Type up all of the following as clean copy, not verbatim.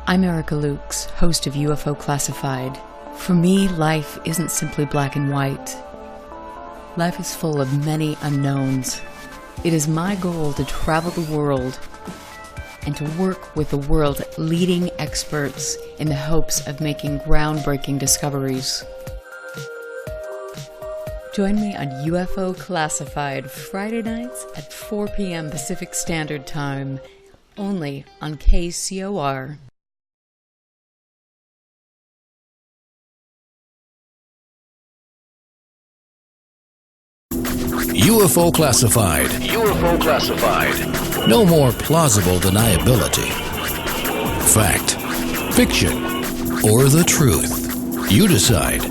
I'm Erica Lukes, host of UFO Classified. For me, life isn't simply black and white. Life is full of many unknowns. It is my goal to travel the world and to work with the world's leading experts in the hopes of making groundbreaking discoveries. Join me on UFO Classified Friday nights at 4 p.m. Pacific Standard Time, only on KCOR. UFO Classified. UFO Classified. No more plausible deniability. Fact, fiction, or the truth. You decide.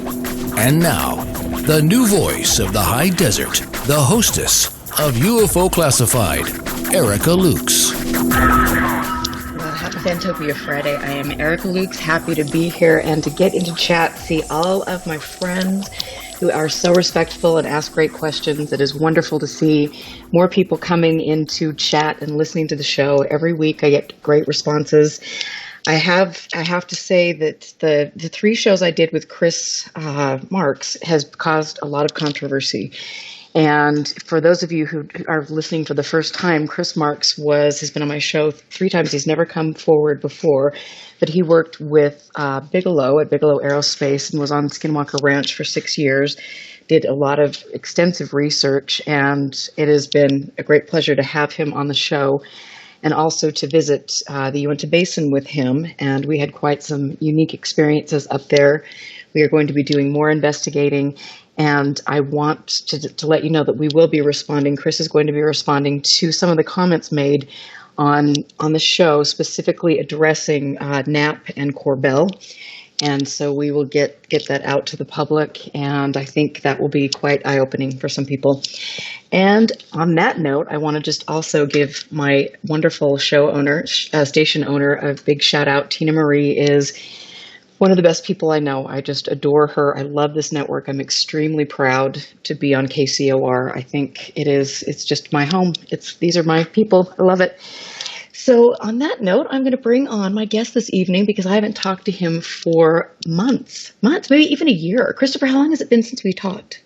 And now, the new voice of the high desert, the hostess of UFO Classified, Erica Lukes. Happy Fantopia Friday. I am Erica Lukes, happy to be here and to get into chat, see all of my friends who are so respectful and ask great questions. It is wonderful to see more people coming into chat and listening to the show. Every week I get great responses. I have to say that the three shows I did with Chris Marks has caused a lot of controversy. And for those of you who are listening for the first time, Chris Marks has been on my show 3 times. He's never come forward before, but he worked with Bigelow at Bigelow Aerospace and was on Skinwalker Ranch for 6 years, did a lot of extensive research, and it has been a great pleasure to have him on the show and also to visit the Uinta Basin with him. And we had quite some unique experiences up there. We are going to be doing more investigating. And I want to let you know that we will be responding. Chris is going to be responding to some of the comments made on the show, specifically addressing Knapp and Corbell. And so we will get that out to the public, and I think that will be quite eye-opening for some people. And on that note, I want to just also give my wonderful show owner, station owner, a big shout out. Tina Marie is one of the best people I know. I just adore her. I love this network. I'm extremely proud to be on KCOR. I think it's just my home. These are my people. I love it. So on that note, I'm going to bring on my guest this evening because I haven't talked to him for months, maybe even a year. Christopher, how long has it been since we talked?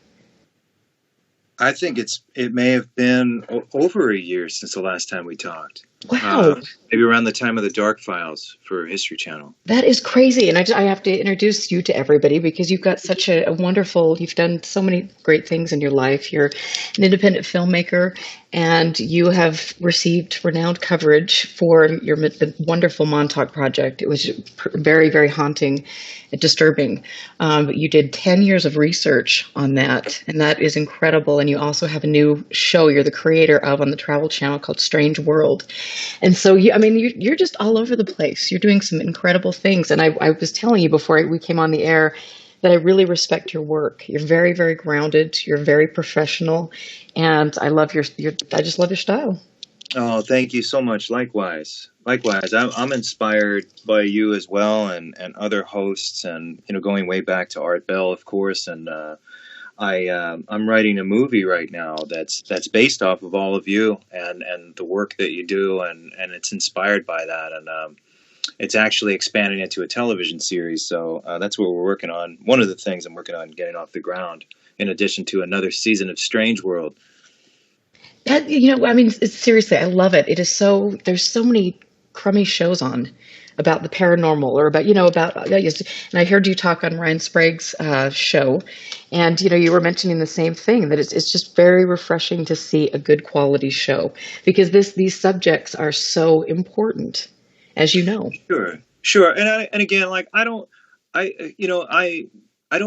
I think it may have been over a year since the last time we talked. Wow. Maybe around the time of the Dark Files for History Channel. That is crazy. And I have to introduce you to everybody because you've got such a wonderful, you've done so many great things in your life. You're an independent filmmaker and you have received renowned coverage for the wonderful Montauk project. It was very, very haunting and disturbing. But you did 10 years of research on that, and that is incredible. And you also have a new show you're the creator of on the Travel Channel called Strange World. And so, you're just all over the place. You're doing some incredible things. And I was telling you before we came on the air that I really respect your work. You're very, very grounded. You're very professional. And I love I just love your style. Oh, thank you so much. Likewise. I'm inspired by you as well and other hosts and, going way back to Art Bell, of course. And, I'm writing a movie right now that's based off of all of you and the work that you do, and it's inspired by that, and it's actually expanding into a television series. So that's what we're working on. One of the things I'm working on getting off the ground, in addition to another season of Strange World. Seriously, I love it. It is there's so many crummy shows on about the paranormal or about, and I heard you talk on Ryan Sprague's show, and, you were mentioning the same thing, that it's just very refreshing to see a good quality show because these subjects are so important, as you know. Sure. And again, I don't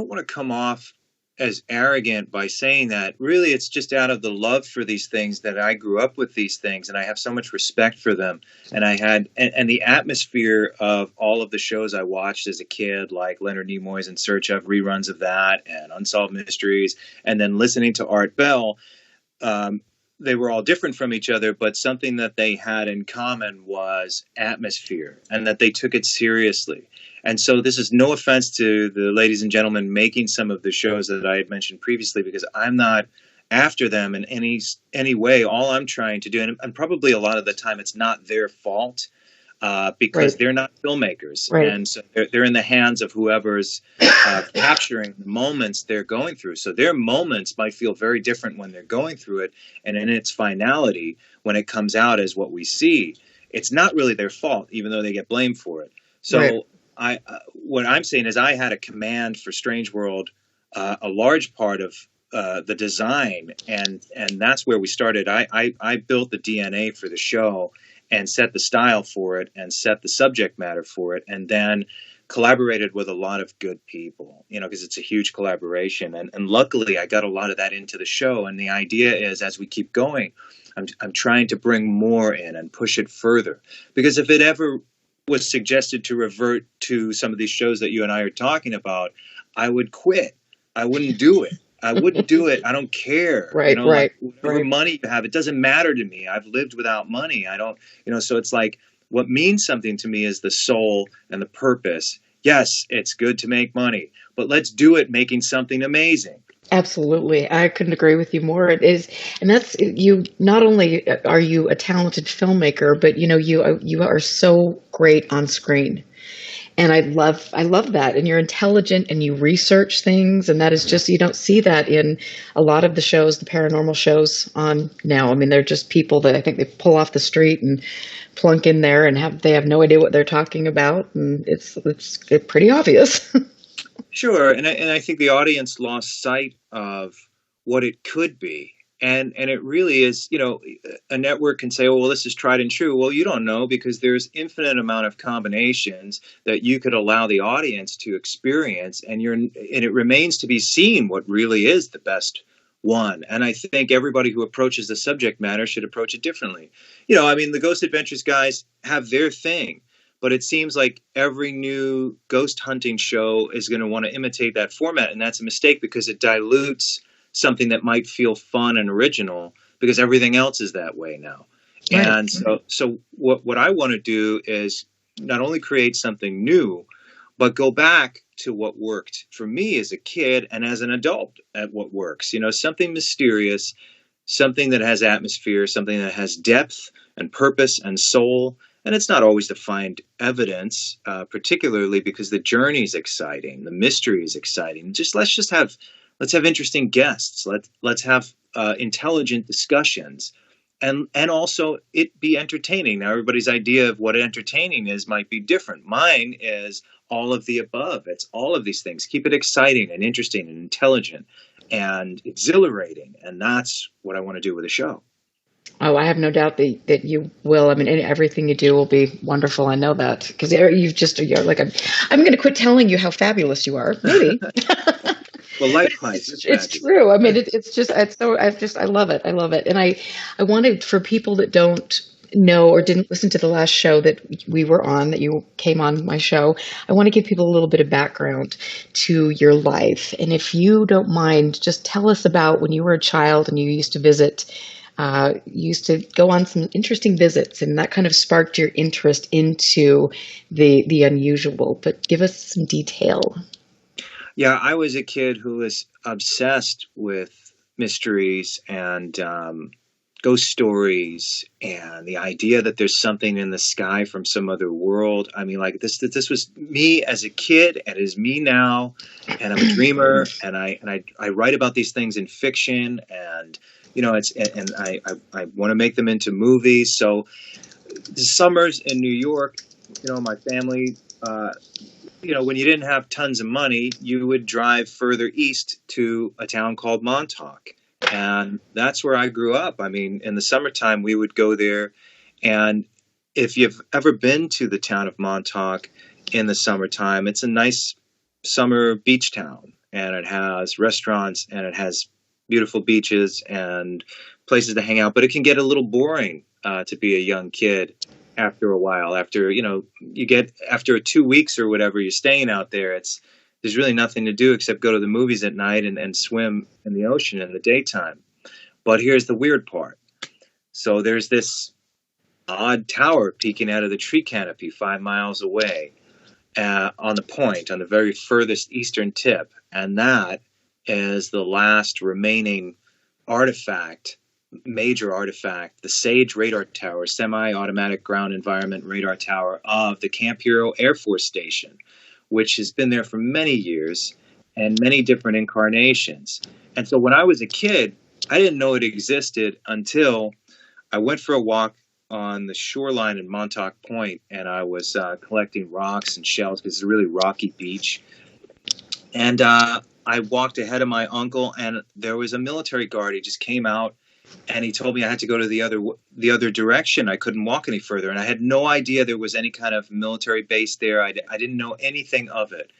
want to come off as arrogant by saying that. Really, it's just out of the love for these things that I grew up with these things, and I have so much respect for them. And I had, and the atmosphere of all of the shows I watched as a kid, like Leonard Nimoy's In Search Of, reruns of that, and Unsolved Mysteries, and then listening to Art Bell, they were all different from each other, but something that they had in common was atmosphere, and that they took it seriously. And so this is no offense to the ladies and gentlemen making some of the shows that I had mentioned previously, because I'm not after them in any way. All I'm trying to do, and probably a lot of the time it's not their fault, because they're not filmmakers. And so they're in the hands of whoever's capturing the moments they're going through. So their moments might feel very different when they're going through it. And in its finality, when it comes out as what we see, it's not really their fault, even though they get blamed for it. So what I'm saying is I had a command for Strange World, a large part of the design, and that's where we started. I built the DNA for the show and set the style for it and set the subject matter for it, and then collaborated with a lot of good people, because it's a huge collaboration. And luckily I got a lot of that into the show. And the idea is, as we keep going, I'm trying to bring more in and push it further, because if it ever was suggested to revert to some of these shows that you and I are talking about, I would quit. I wouldn't do it. I wouldn't do it. I don't care. Like whatever money you have, it doesn't matter to me. I've lived without money. I don't, so it's like, what means something to me is the soul and the purpose. Yes, it's good to make money, but let's do it making something amazing. Absolutely. I couldn't agree with you more. It is, and that's, you, not only are you a talented filmmaker, but you are so great on screen. And I love that. And you're intelligent and you research things. And that is just, you don't see that in a lot of the shows, the paranormal shows on now. I mean, they're just people that I think they pull off the street and plunk in there and they have no idea what they're talking about. And it's pretty obvious. Sure. And I think the audience lost sight of what it could be. And it really is, a network can say, oh, well, this is tried and true. Well, you don't know, because there's infinite amount of combinations that you could allow the audience to experience. And it remains to be seen what really is the best one. And I think everybody who approaches the subject matter should approach it differently. The Ghost Adventures guys have their thing, but it seems like every new ghost hunting show is going to want to imitate that format. And that's a mistake, because it dilutes something that might feel fun and original, because everything else is that way now. Right. And so what I want to do is not only create something new, but go back to what worked for me as a kid and as an adult at what works, something mysterious, something that has atmosphere, something that has depth and purpose and soul. And it's not always to find evidence, particularly because the journey is exciting. The mystery is exciting. Let's have interesting guests. Let's have intelligent discussions, and also it be entertaining. Now, everybody's idea of what entertaining is might be different. Mine is all of the above. It's all of these things. Keep it exciting and interesting and intelligent and exhilarating, and that's what I want to do with the show. Oh, I have no doubt that you will. I mean, everything you do will be wonderful. I know that, because you're like, I'm going to quit telling you how fabulous you are. Maybe. Well, likewise, it's true. I mean, I love it. I love it. And I wanted, for people that don't know or didn't listen to the last show that we were on, that you came on my show, I want to give people a little bit of background to your life. And if you don't mind, just tell us about when you were a child and you used to visit, you used to go on some interesting visits, and that kind of sparked your interest into the unusual. But give us some detail. Yeah, I was a kid who was obsessed with mysteries and ghost stories, and the idea that there's something in the sky from some other world. I mean, like this was me as a kid, and it is me now. And I'm a dreamer, and I write about these things in fiction, and I want to make them into movies. So the summers in New York, my family. When you didn't have tons of money, you would drive further east to a town called Montauk. And that's where I grew up. I mean, in the summertime, we would go there. And if you've ever been to the town of Montauk in the summertime, it's a nice summer beach town. And it has restaurants, and it has beautiful beaches and places to hang out. But it can get a little boring to be a young kid. After a while, after 2 weeks or whatever you're staying out there, there's really nothing to do except go to the movies at night and swim in the ocean in the daytime. But here's the weird part. So there's this odd tower peeking out of the tree canopy 5 miles away on the very furthest eastern tip. And that is the last remaining artifact major artifact, the SAGE radar tower, semi-automatic ground environment radar tower of the Camp Hero Air Force Station, which has been there for many years and many different incarnations. And so when I was a kid, I didn't know it existed until I went for a walk on the shoreline in Montauk Point, and I was collecting rocks and shells because it's a really rocky beach. And I walked ahead of my uncle, and there was a military guard. He just came out, and he told me I had to go to the other direction. I couldn't walk any further, and I had no idea there was any kind of military base there. I didn't know anything of it,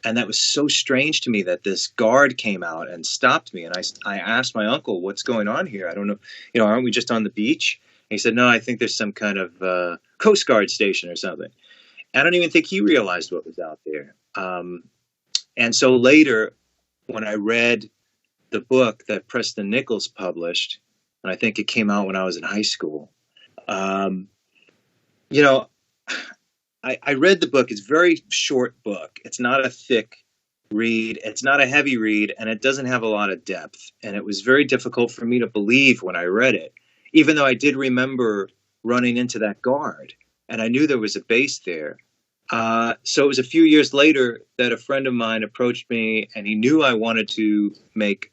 and that was so strange to me that this guard came out and stopped me. And I asked my uncle, "What's going on here? I don't know. Aren't we just on the beach?" And he said, "No, I think there's some kind of Coast Guard station or something." I don't even think he realized what was out there. And so later, when I read the book that Preston Nichols published, and I think it came out when I was in high school, I read the book. It's a very short book. It's not a thick read. It's not a heavy read, and it doesn't have a lot of depth. And it was very difficult for me to believe when I read it, even though I did remember running into that guard, and I knew there was a base there. So it was a few years later that a friend of mine approached me, and he knew I wanted to make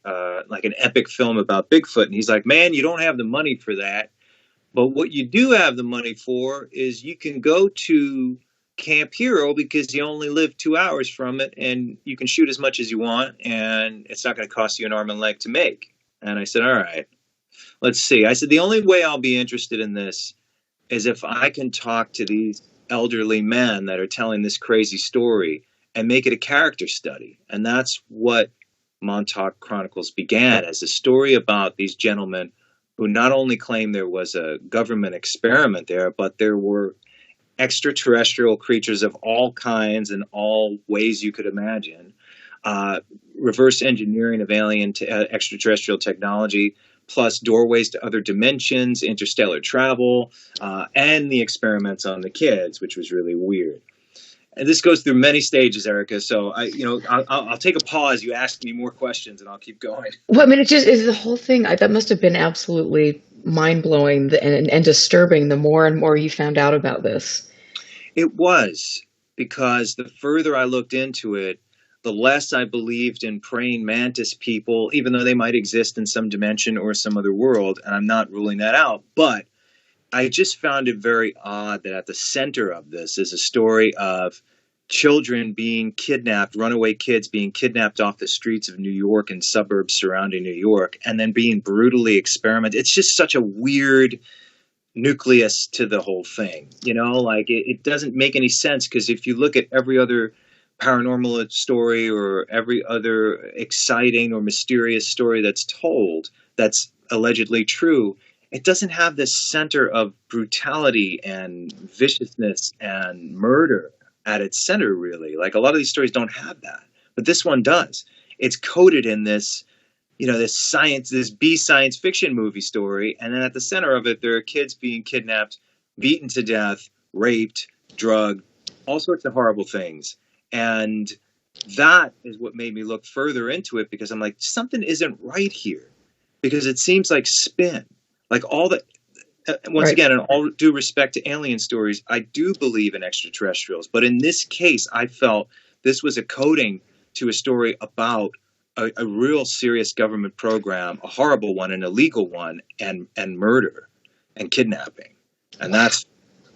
like an epic film about Bigfoot. And he's like, "Man, you don't have the money for that. But what you do have the money for is you can go to Camp Hero because you only live 2 hours from it, and you can shoot as much as you want, and it's not going to cost you an arm and leg to make." And I said, "All right, let's see." I said, "The only way I'll be interested in this is if I can talk to these elderly men that are telling this crazy story and make it a character study." And that's what Montauk Chronicles began, as a story about these gentlemen who not only claimed there was a government experiment there, but there were extraterrestrial creatures of all kinds and all ways you could imagine, reverse engineering of alien extraterrestrial technology, plus doorways to other dimensions, interstellar travel, and the experiments on the kids, which was really weird. And this goes through many stages, Erica. So I'll take a pause. You ask me more questions, and I'll keep going. Well, I mean, it just is the whole thing. That must have been absolutely mind-blowing and disturbing the more and more you found out about this. It was, because the further I looked into it, the less I believed in praying mantis people, even though they might exist in some dimension or some other world, and I'm not ruling that out. But I just found it very odd that at the center of this is a story of children being kidnapped, runaway kids being kidnapped off the streets of New York and suburbs surrounding New York, and then being brutally experimented. It's just such a weird nucleus to the whole thing. It doesn't make any sense, because if you look at every other paranormal story or every other exciting or mysterious story that's told that's allegedly true, it doesn't have this center of brutality and viciousness and murder at its center, really. Like, a lot of these stories don't have that, but this one does. It's coded in this, this B science fiction movie story, and then at the center of it, there are kids being kidnapped, beaten to death, raped, drugged, all sorts of horrible things. And that is what made me look further into it, because I'm like, something isn't right here, because it seems like spin. Like, all that, once again, in all due respect to alien stories, I do believe in extraterrestrials. But in this case, I felt this was a coding to a story about a real serious government program, a horrible one, an illegal one, and murder and kidnapping. And that's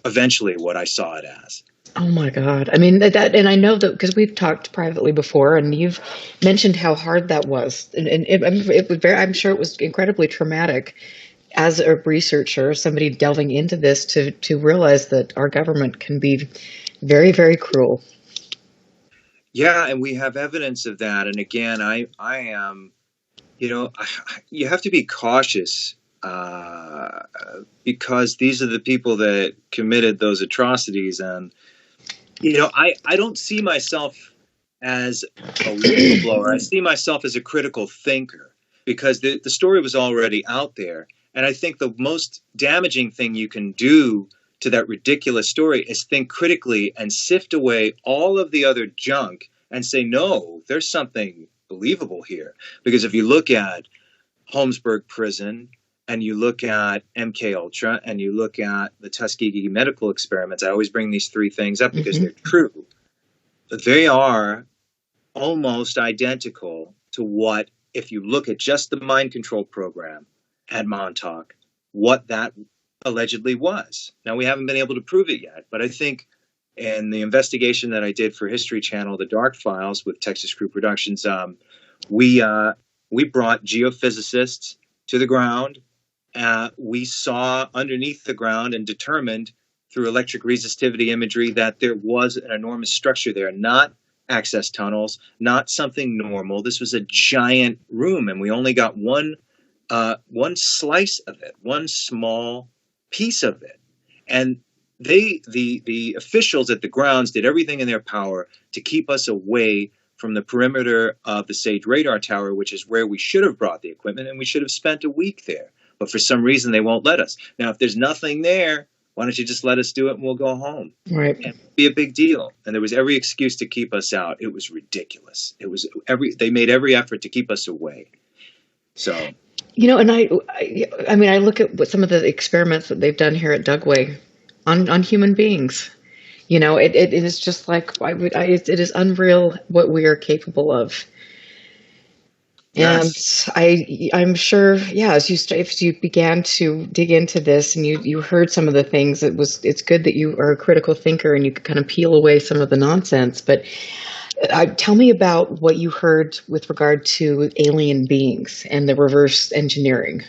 eventually what I saw it as. Oh my God. I mean, and I know that because we've talked privately before, and you've mentioned how hard that was. And it was I'm sure it was incredibly traumatic as a researcher, somebody delving into this, to realize that our government can be very, very cruel. Yeah, and we have evidence of that. And again, I am, you have to be cautious, because these are the people that committed those atrocities. And, I don't see myself as a whistleblower. I see myself as a critical thinker, because the story was already out there. And I think the most damaging thing you can do to that ridiculous story is think critically and sift away all of the other junk and say, no, there's something believable here. Because if you look at Holmesburg Prison and you look at MK Ultra, and you look at the Tuskegee medical experiments, I always bring these three things up because they're true. They are almost identical to what, if you look at just the mind control program at Montauk, what that allegedly was. Now, we haven't been able to prove it yet, but I think in the investigation that I did for History Channel, The Dark Files with Texas Crew Productions, we brought geophysicists to the ground. We saw underneath the ground and determined through electric resistivity imagery that there was an enormous structure there, not access tunnels, not something normal. This was a giant room, and we only got one slice of it, one small piece of it. And the officials at the grounds did everything in their power to keep us away from the perimeter of the Sage Radar Tower, which is where we should have brought the equipment, and we should have spent a week there. But for some reason, they won't let us. Now, if there's nothing there, why don't you just let us do it and we'll go home? Right. And it'd be a big deal. And there was every excuse to keep us out. It was ridiculous. They made every effort to keep us away. So, And I mean, I look at what some of the experiments that they've done here at Dugway on human beings. It is just like it is unreal what we are capable of. yes. And I'm sure, if you began to dig into this and you heard some of the things, it's good that you are a critical thinker and you can kind of peel away some of the nonsense. But tell me about what you heard with regard to alien beings and the reverse engineering.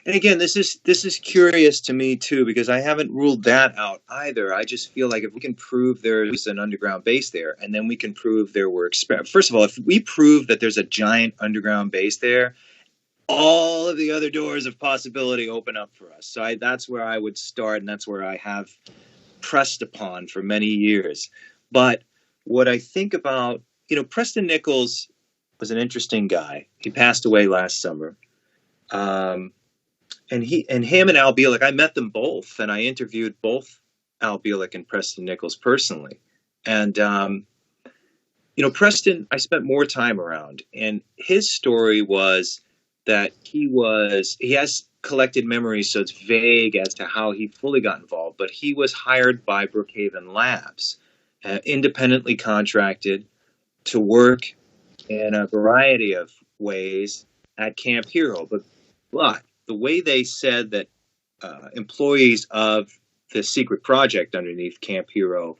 And again, this is curious to me too, because I haven't ruled that out either. I just feel like if we can prove there's an underground base there, and then we can prove there were first of all, if we prove that there's a giant underground base there, all of the other doors of possibility open up for us. So that's where I would start, and that's where I have pressed upon for many years. But what I think about, Preston Nichols was an interesting guy. He passed away last summer. And him and Al Bielek, I met them both, and I interviewed both Al Bielek and Preston Nichols personally. And, Preston, I spent more time around, and his story was that he has collected memories, so it's vague as to how he fully got involved, but he was hired by Brookhaven Labs, independently contracted to work in a variety of ways at Camp Hero. But the way they said that employees of the secret project underneath Camp Hero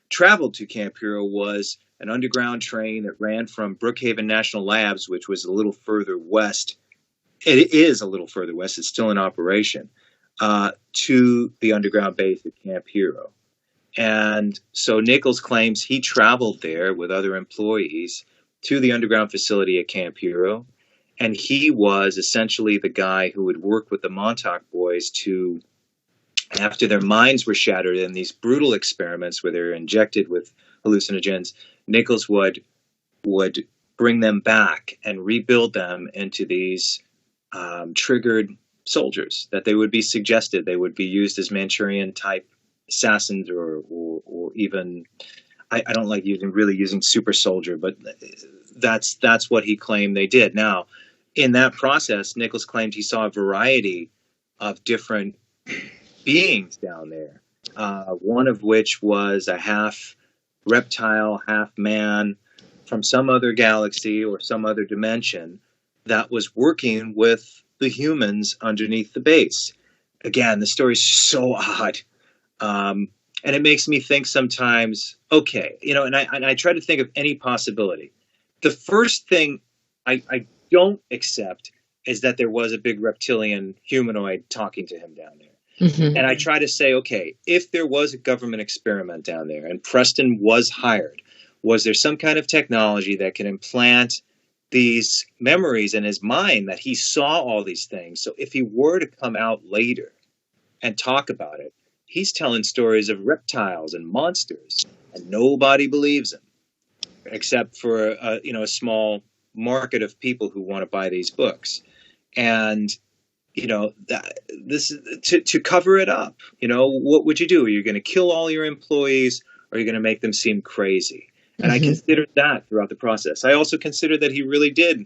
traveled to Camp Hero was an underground train that ran from Brookhaven National Labs, which was a little further west. It is a little further west. It's still in operation, to the underground base at Camp Hero. And so Nichols claims he traveled there with other employees to the underground facility at Camp Hero. And he was essentially the guy who would work with the Montauk boys to, after their minds were shattered in these brutal experiments where they're injected with hallucinogens, Nichols would bring them back and rebuild them into these triggered soldiers, that they would be suggested. They would be used as Manchurian-type assassins or even, I don't like using super soldier, but that's what he claimed they did. Now, in that process, Nichols claimed he saw a variety of different beings down there, one of which was a half reptile, half man from some other galaxy or some other dimension that was working with the humans underneath the base. Again, the story's so odd. And it makes me think sometimes, okay, and I try to think of any possibility. The first thing I don't accept is that there was a big reptilian humanoid talking to him down there. Mm-hmm. And I try to say, okay, if there was a government experiment down there and Preston was hired, was there some kind of technology that can implant these memories in his mind that he saw all these things? So if he were to come out later and talk about it, he's telling stories of reptiles and monsters, and nobody believes him, except for a small market of people who want to buy these books. And this to cover it up. What would you do? Are you going to kill all your employees, or are you going to make them seem crazy? And I considered that throughout the process. I also considered that he really did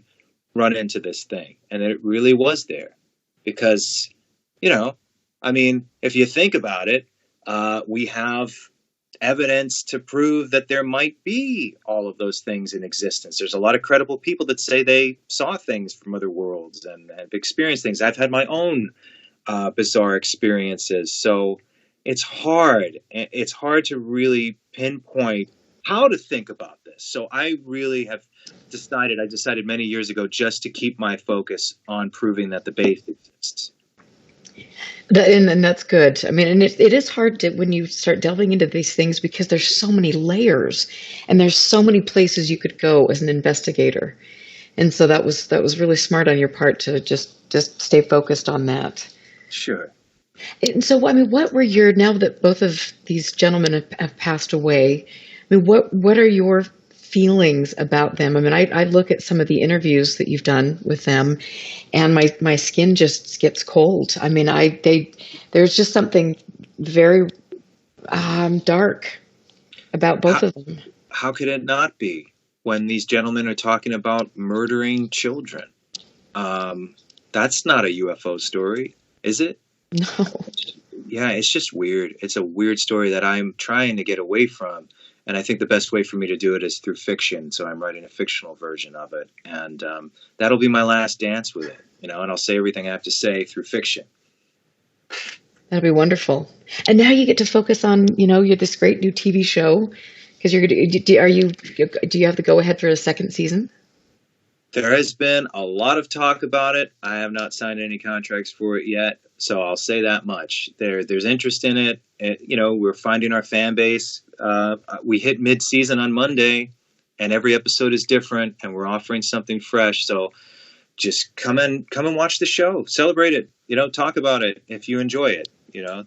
run into this thing, and that it really was there, because, I mean, if you think about it, we have evidence to prove that there might be all of those things in existence. There's a lot of credible people that say they saw things from other worlds and have experienced things. I've had my own bizarre experiences. So it's hard. It's hard to really pinpoint how to think about this. So I really have decided many years ago just to keep my focus on proving that the base exists. And that's good. I mean, and it is hard when you start delving into these things because there's so many layers and there's so many places you could go as an investigator. And so that was really smart on your part to just stay focused on that. Sure. And so, I mean, what were now that both of these gentlemen have passed away, I mean, what are your feelings about them? I mean, I look at some of the interviews that you've done with them, and my skin just gets cold. I mean, there's just something very dark about both of them. How could it not be when these gentlemen are talking about murdering children? That's not a UFO story, is it? No. Yeah, it's just weird. It's a weird story that I'm trying to get away from. And I think the best way for me to do it is through fiction. So I'm writing a fictional version of it. And that'll be my last dance with it, and I'll say everything I have to say through fiction. That'll be wonderful. And now you get to focus on, you're this great new TV show, because do you have the go ahead for a second season? There has been a lot of talk about it. I have not signed any contracts for it yet, so I'll say that much. There's interest in it. We're finding our fan base. We hit mid-season on Monday, and every episode is different, and we're offering something fresh. So just come and watch the show. Celebrate it. Talk about it if you enjoy it.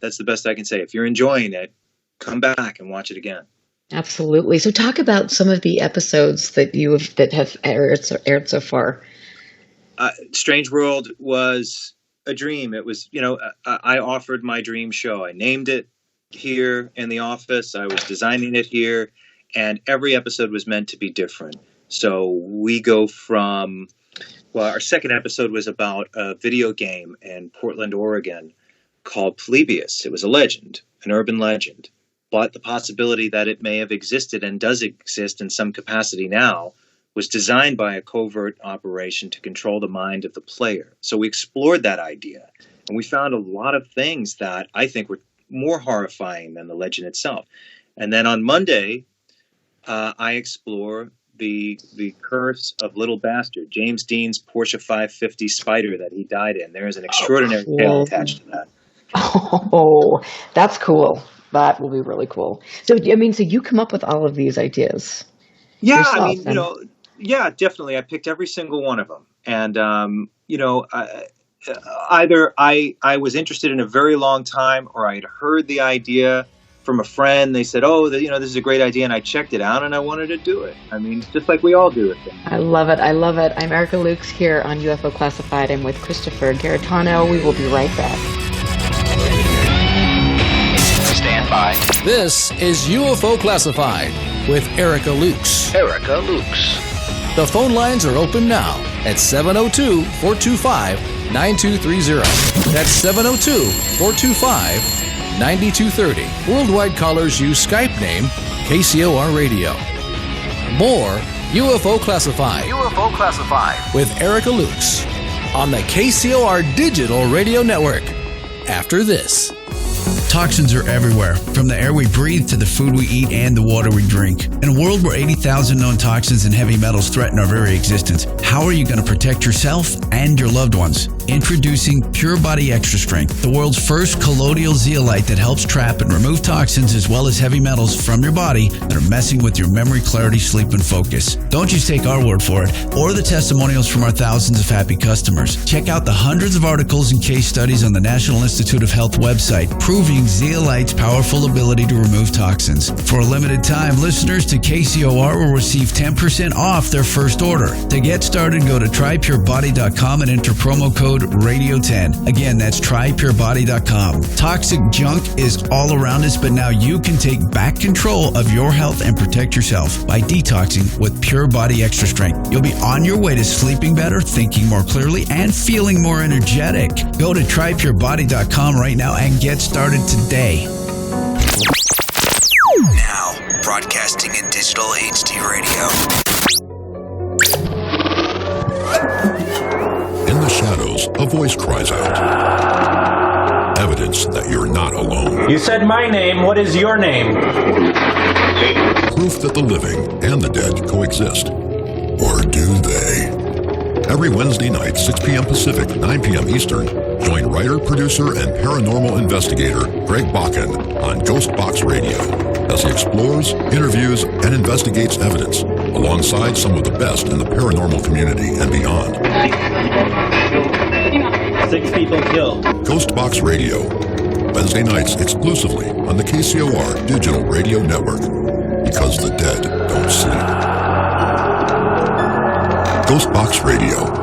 That's the best I can say. If you're enjoying it, come back and watch it again. Absolutely. So talk about some of the episodes that have aired so far. Strange World was a dream. It was, I offered my dream show. I named it here in the office. I was designing it here, and every episode was meant to be different. So we go from, our second episode was about a video game in Portland, Oregon called Polybius. It was a legend, an urban legend. But the possibility that it may have existed and does exist in some capacity now was designed by a covert operation to control the mind of the player. So we explored that idea, and we found a lot of things that I think were more horrifying than the legend itself. And then on Monday, I explore the curse of Little Bastard, James Dean's Porsche 550 Spider that he died in. There is an extraordinary tale attached to that. Oh, that's cool. That will be really cool. So, so you come up with all of these ideas? Yeah, yourself, yeah, definitely. I picked every single one of them. And, either I was interested in a very long time, or I had heard the idea from a friend. They said, this is a great idea. And I checked it out and I wanted to do it. I mean, just like we all do it. I love it. I love it. I'm Erica Lukes here on UFO Classified. I'm with Christopher Garetano. We will be right back. This is UFO Classified with Erica Lukes. Erica Lukes. The phone lines are open now at 702-425-9230. That's 702-425-9230. Worldwide callers use Skype name KCOR Radio. More UFO Classified. UFO Classified with Erica Lukes on the KCOR Digital Radio Network. After this. Toxins are everywhere, from the air we breathe to the food we eat and the water we drink. In a world where 80,000 known toxins and heavy metals threaten our very existence, how are you going to protect yourself and your loved ones? Introducing Pure Body Extra Strength, the world's first colloidal zeolite that helps trap and remove toxins as well as heavy metals from your body that are messing with your memory, clarity, sleep, and focus. Don't just take our word for it or the testimonials from our thousands of happy customers. Check out the hundreds of articles and case studies on the National Institute of Health website proving zeolite's powerful ability to remove toxins. For a limited time, listeners to KCOR will receive 10% off their first order. To get started, go to trypurebody.com and enter promo code code radio10. Again, that's trypurebody.com. Toxic junk is all around us, but now you can take back control of your health and protect yourself by detoxing with Pure Body Extra Strength. You'll be on your way to sleeping better, thinking more clearly, and feeling more energetic. Go to trypurebody.com right now and get started today. Now, broadcasting in digital HD radio. In the shadows, a voice cries out. Evidence that you're not alone. You said my name. What is your name? Proof that the living and the dead coexist. Or do they? Every Wednesday night, 6 p.m. Pacific, 9 p.m. Eastern, join writer, producer, and paranormal investigator Greg Bakken on Ghost Box Radio as he explores, interviews, and investigates evidence alongside some of the best in the paranormal community and beyond. 6 people killed. Ghost Box Radio, Wednesday nights exclusively on the KCOR Digital Radio Network, because the dead don't sleep. Ghost Box Radio.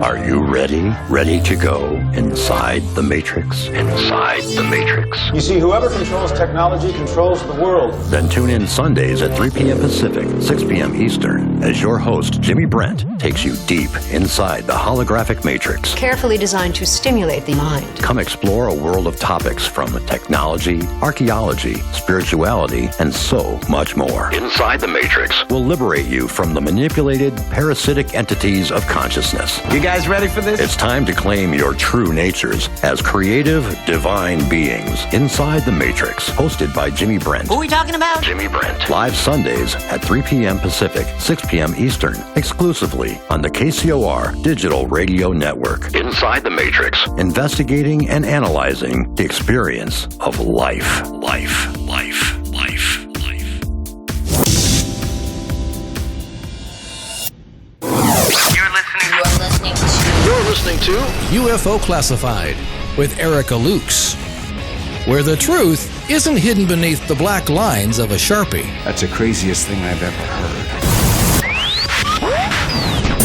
Are you ready? Ready to go inside the Matrix? Inside the Matrix. You see, whoever controls technology controls the world. Then tune in Sundays at 3 p.m. Pacific, 6 p.m. Eastern, as your host, Jimmy Brent, takes you deep inside the holographic Matrix. Carefully designed to stimulate the mind. Come explore a world of topics from technology, archaeology, spirituality, and so much more. Inside the Matrix will liberate you from the manipulated, parasitic entities of consciousness. You guys ready for this? It's time to claim your true natures as creative, divine beings inside the Matrix. Hosted by Jimmy Brent. Who are we talking about? Jimmy Brent. Live Sundays at 3 p.m. Pacific, 6 p.m. Eastern, exclusively on the KCOR Digital Radio Network. Inside the Matrix, investigating and analyzing the experience of life. Life, life, life, life. You're listening to UFO Classified with Erica Lukes, where the truth isn't hidden beneath the black lines of a Sharpie. That's the craziest thing I've ever heard.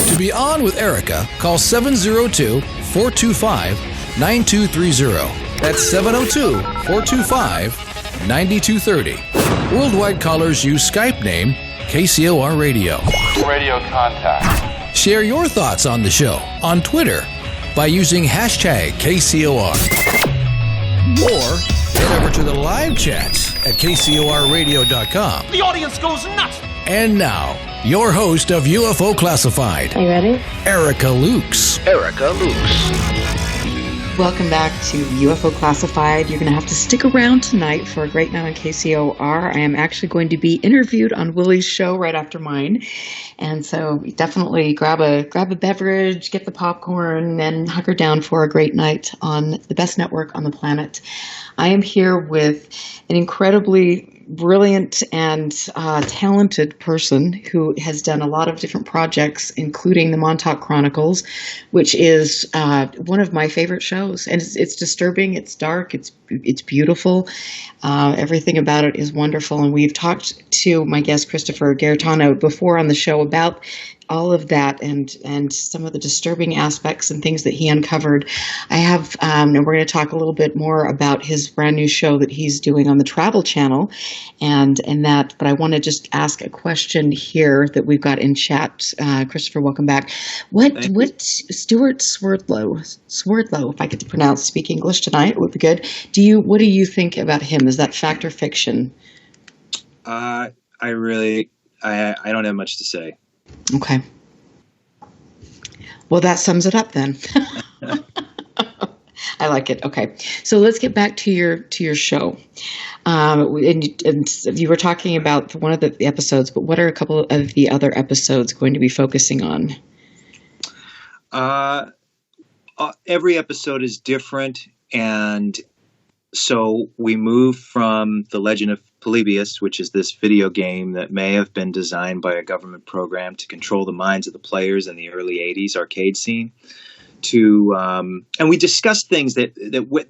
To be on with Erica, call 702-425-9230. That's 702-425-9230. Worldwide callers use Skype name KCOR Radio. Radio contact. Share your thoughts on the show on Twitter by using hashtag KCOR. Or head over to the live chats at KCORradio.com. The audience goes nuts. And now, your host of UFO Classified. Are you ready? Erica Lukes. Erica Lukes. Welcome back to UFO Classified. You're going to have to stick around tonight for a great night on KCOR. I am actually going to be interviewed on Willie's show right after mine. And so definitely grab a beverage, get the popcorn, and hunker down for a great night on the best network on the planet. I am here with an incredibly brilliant and talented person who has done a lot of different projects, including the Montauk Chronicles, which is one of my favorite shows. And it's disturbing, it's dark, it's beautiful. Everything about it is wonderful. And we've talked to my guest, Christopher Garetano, before on the show about all of that and some of the disturbing aspects and things that he uncovered. I have, and we're going to talk a little bit more about his brand new show that he's doing on the Travel Channel and that, but I want to just ask a question here that we've got in chat. Christopher, welcome back. What Stuart Swerdlow, if I get to speak English tonight, would be good. What do you think about him? Is that fact or fiction? I don't have much to say. Okay. Well, that sums it up then. I like it. Okay. So let's get back to your show. And you were talking about one of the episodes, but what are a couple of the other episodes going to be focusing on? Every episode is different, and so we move from The Legend of Polybius, which is this video game that may have been designed by a government program to control the minds of the players in the early 80s arcade scene, to and we discussed things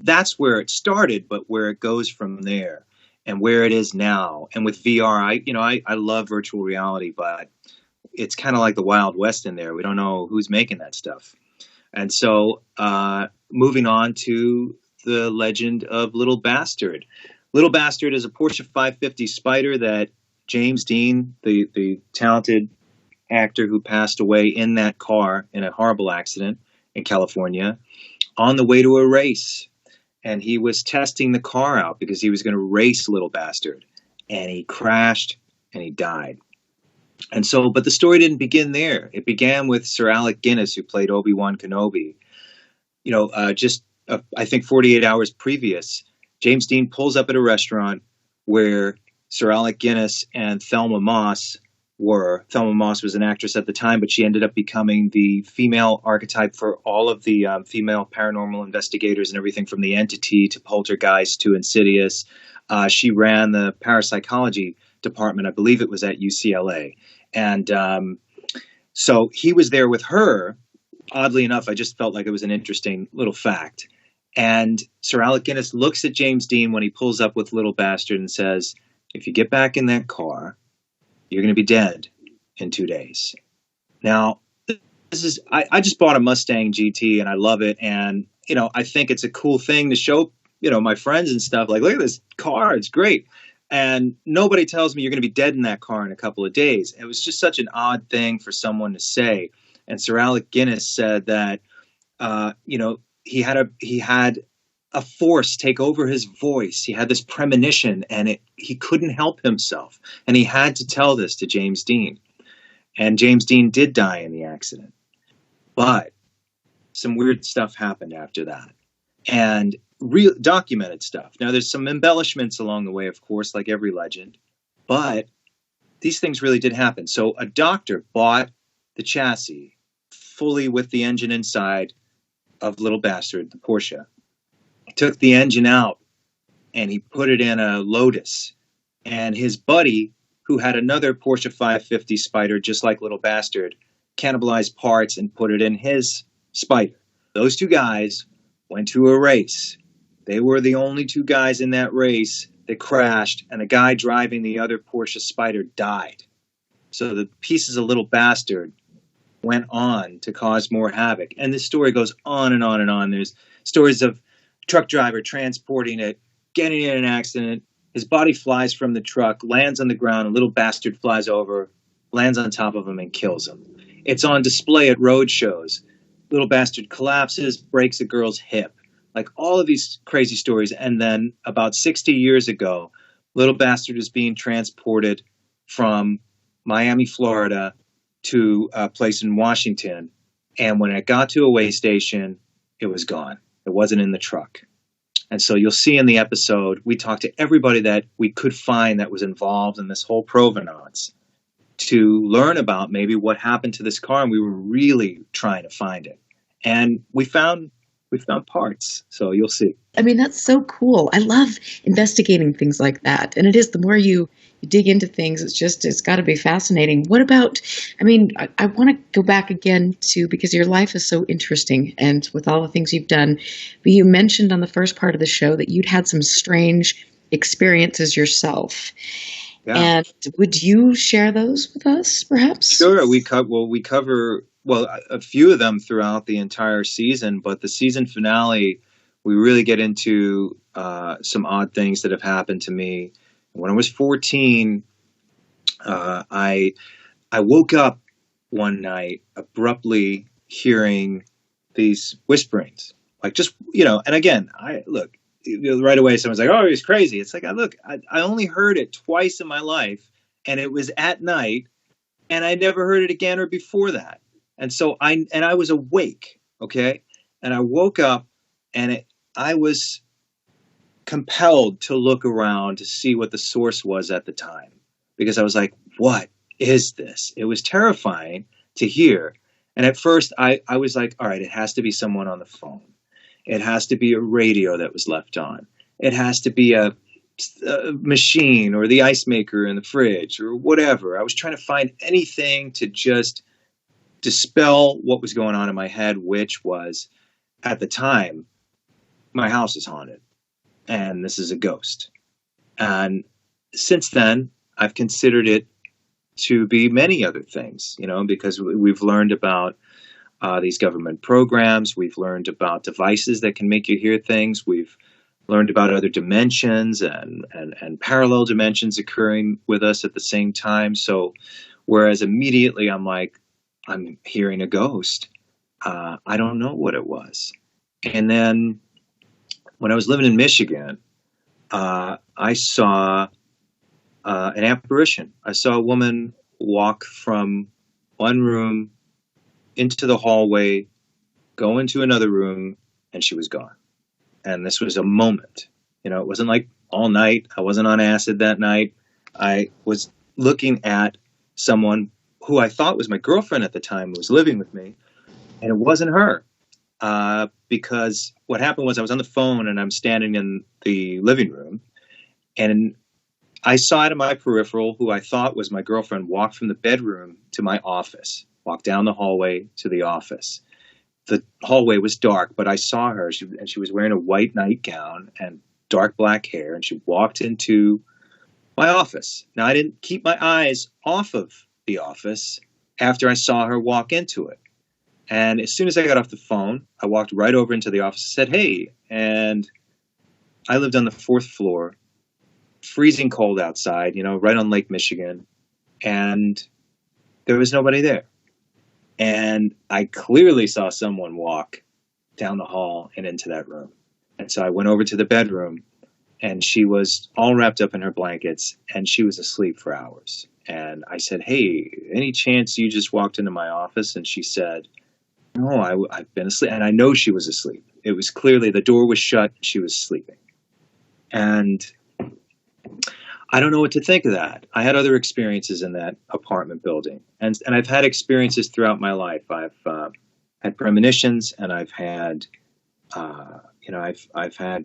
that's where it started, but where it goes from there. and where it is now. And with VR, I love virtual reality, but it's kind of like the Wild West in there. We don't know who's making that stuff. And so moving on to the legend of Little Bastard. Little Bastard is a Porsche 550 Spider that James Dean, the talented actor who passed away in that car in a horrible accident in California, on the way to a race. And he was testing the car out because he was going to race Little Bastard. And he crashed and he died. And so, but the story didn't begin there. It began with Sir Alec Guinness, who played Obi-Wan Kenobi. I think 48 hours previous, James Dean pulls up at a restaurant where Sir Alec Guinness and Thelma Moss were. Thelma Moss was an actress at the time, but she ended up becoming the female archetype for all of the female paranormal investigators and everything from The Entity to Poltergeist to Insidious. She ran the parapsychology department. I believe it was at UCLA. And so he was there with her. Oddly enough, I just felt like it was an interesting little fact. And Sir Alec Guinness looks at James Dean when he pulls up with Little Bastard and says, if you get back in that car, you're going to be dead in 2 days. Now, I just bought a Mustang GT and I love it. And, I think it's a cool thing to show, my friends and stuff, like, look at this car. It's great. And nobody tells me you're going to be dead in that car in a couple of days. It was just such an odd thing for someone to say. And Sir Alec Guinness said that, he had a force take over his voice. He had this premonition and he couldn't help himself. And he had to tell this to James Dean. And James Dean did die in the accident. But some weird stuff happened after that. And real documented stuff. Now, there's some embellishments along the way, of course, like every legend. But these things really did happen. So a doctor bought the chassis fully with the engine inside of Little Bastard, the Porsche. He took the engine out and he put it in a Lotus. And his buddy, who had another Porsche 550 Spider, just like Little Bastard, cannibalized parts and put it in his Spider. Those two guys went to a race. They were the only two guys in that race that crashed, and the guy driving the other Porsche Spider died. So the pieces of Little Bastard went on to cause more havoc. And this story goes on and on and on. There's stories of truck driver transporting it, getting in an accident. His body flies from the truck, lands on the ground, a Little Bastard flies over, lands on top of him and kills him. It's on display at road shows. Little Bastard collapses, breaks a girl's hip. Like all of these crazy stories. And then about 60 years ago, Little Bastard was being transported from Miami, Florida to a place in Washington. And when it got to a way station, it was gone. It wasn't in the truck. And so you'll see in the episode, we talked to everybody that we could find that was involved in this whole provenance to learn about maybe what happened to this car. And we were really trying to find it. And we found parts. So you'll see. I mean, that's so cool. I love investigating things like that. And it is, the more you dig into things, it's got to be fascinating. What about, I want to go back again to, because your life is so interesting and with all the things you've done, but you mentioned on the first part of the show that you'd had some strange experiences yourself. Yeah. And would you share those with us, perhaps? Sure. We cover a few of them throughout the entire season, but the season finale, we really get into some odd things that have happened to me. When I was 14, I woke up one night abruptly hearing these whisperings, like just, and again, right away someone's like, oh, he's crazy. It's like, I only heard it twice in my life, and it was at night, and I never heard it again or before that. And so I was awake, okay? And I woke up and I was compelled to look around to see what the source was at the time, because I was like, what is this? It was terrifying to hear. And at first I was like, all right, it has to be someone on the phone. It has to be a radio that was left on. It has to be a machine or the ice maker in the fridge or whatever. I was trying to find anything to just dispel what was going on in my head, which was, at the time, my house is haunted and this is a ghost. And since then, I've considered it to be many other things, because we've learned about these government programs. We've learned about devices that can make you hear things. We've learned about other dimensions and parallel dimensions occurring with us at the same time. So whereas immediately I'm like, I'm hearing a ghost, I don't know what it was. And then when I was living in Michigan, I saw an apparition. I saw a woman walk from one room into the hallway, go into another room, and she was gone. And this was a moment. It wasn't like all night. I wasn't on acid that night. I was looking at someone who I thought was my girlfriend at the time, who was living with me, and it wasn't her. Because what happened was I was on the phone and I'm standing in the living room, and I saw out of my peripheral who I thought was my girlfriend walk from the bedroom to my office, walk down the hallway to the office. The hallway was dark, but I saw her, and she was wearing a white nightgown and dark black hair, and she walked into my office. Now, I didn't keep my eyes off of the office after I saw her walk into it. And as soon as I got off the phone, I walked right over into the office and said, hey, and I lived on the 4th floor, freezing cold outside, right on Lake Michigan, and there was nobody there. And I clearly saw someone walk down the hall and into that room. And so I went over to the bedroom, and she was all wrapped up in her blankets, and she was asleep for hours. And I said, hey, any chance you just walked into my office? And she said, no, I've been asleep. And I know she was asleep. It was clearly the door was shut. She was sleeping. And I don't know what to think of that. I had other experiences in that apartment building. And I've had experiences throughout my life. I've had premonitions, and I've had, I've had,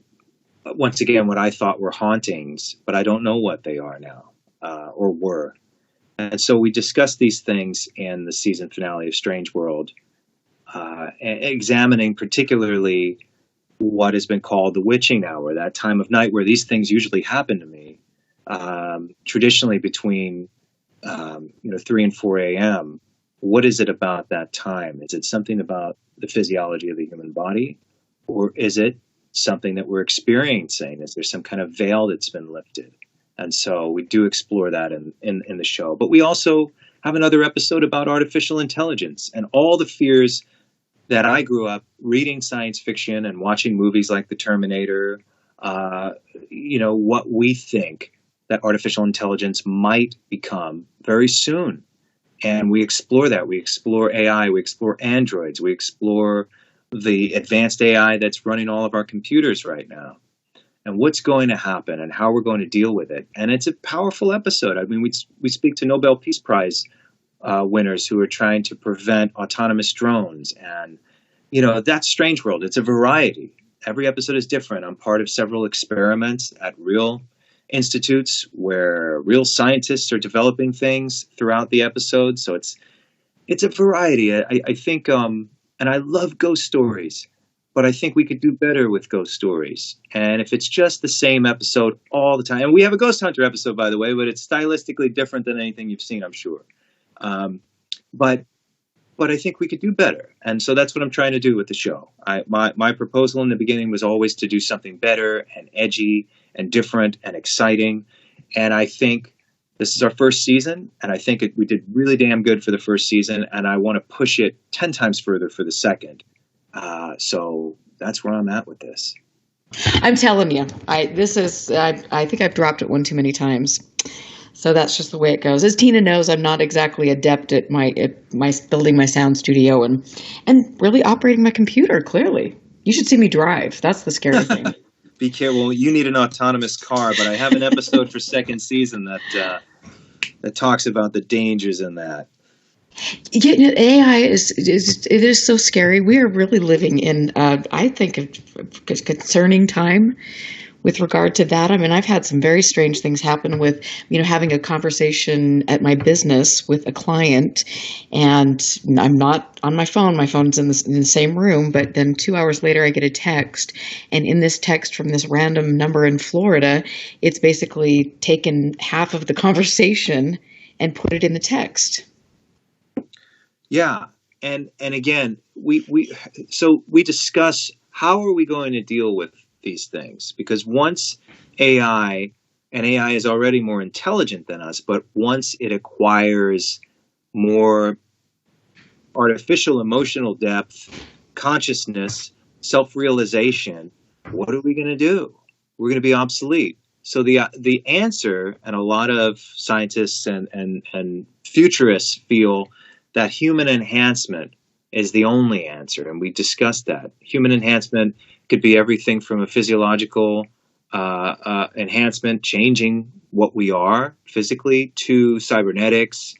once again, what I thought were hauntings, but I don't know what they are now, or were. And so we discussed these things in the season finale of Strange World, examining particularly what has been called the witching hour, that time of night where these things usually happen to me, traditionally between 3 and 4 a.m. What is it about that time? Is it something about the physiology of the human body, or is it something that we're experiencing? Is there some kind of veil that's been lifted? And so we do explore that in the show. But we also have another episode about artificial intelligence and all the fears that I grew up reading science fiction and watching movies like The Terminator, what we think that artificial intelligence might become very soon. And we explore that. We explore AI, we explore androids, we explore the advanced AI that's running all of our computers right now, and what's going to happen and how we're going to deal with it. And it's a powerful episode. I mean, we speak to Nobel Peace Prize winners who are trying to prevent autonomous drones. And, that's Strange World. It's a variety. Every episode is different. I'm part of several experiments at real institutes where real scientists are developing things throughout the episode. So it's a variety. I think, and I love ghost stories, but I think we could do better with ghost stories. And if it's just the same episode all the time, and we have a Ghost Hunter episode, by the way, but it's stylistically different than anything you've seen, I'm sure. But I think we could do better. And so that's what I'm trying to do with the show. My proposal in the beginning was always to do something better and edgy and different and exciting. And I think this is our first season, and I think we did really damn good for the first season, and I want to push it 10 times further for the second. So that's where I'm at with this. I'm telling you, I think I've dropped it one too many times. So that's just the way it goes. As Tina knows, I'm not exactly adept at my building my sound studio and really operating my computer, clearly. You should see me drive. That's the scary thing. Be careful. You need an autonomous car, but I have an episode for second season that talks about the dangers in that. Yeah, AI is so scary. We are really living in, I think, a concerning time with regard to that. I mean, I've had some very strange things happen with, having a conversation at my business with a client, and I'm not on my phone. My phone's in the same room, but then 2 hours later I get a text, and in this text from this random number in Florida, it's basically taken half of the conversation and put it in the text. Yeah. And again, we discuss how are we going to deal with these things, because once AI is already more intelligent than us, but once it acquires more artificial emotional depth, consciousness, self-realization, what are we going to do? We're going to be obsolete. So the answer, and a lot of scientists and futurists feel that human enhancement is the only answer, and we discussed that. Human enhancement could be everything from a physiological enhancement, changing what we are physically, to cybernetics,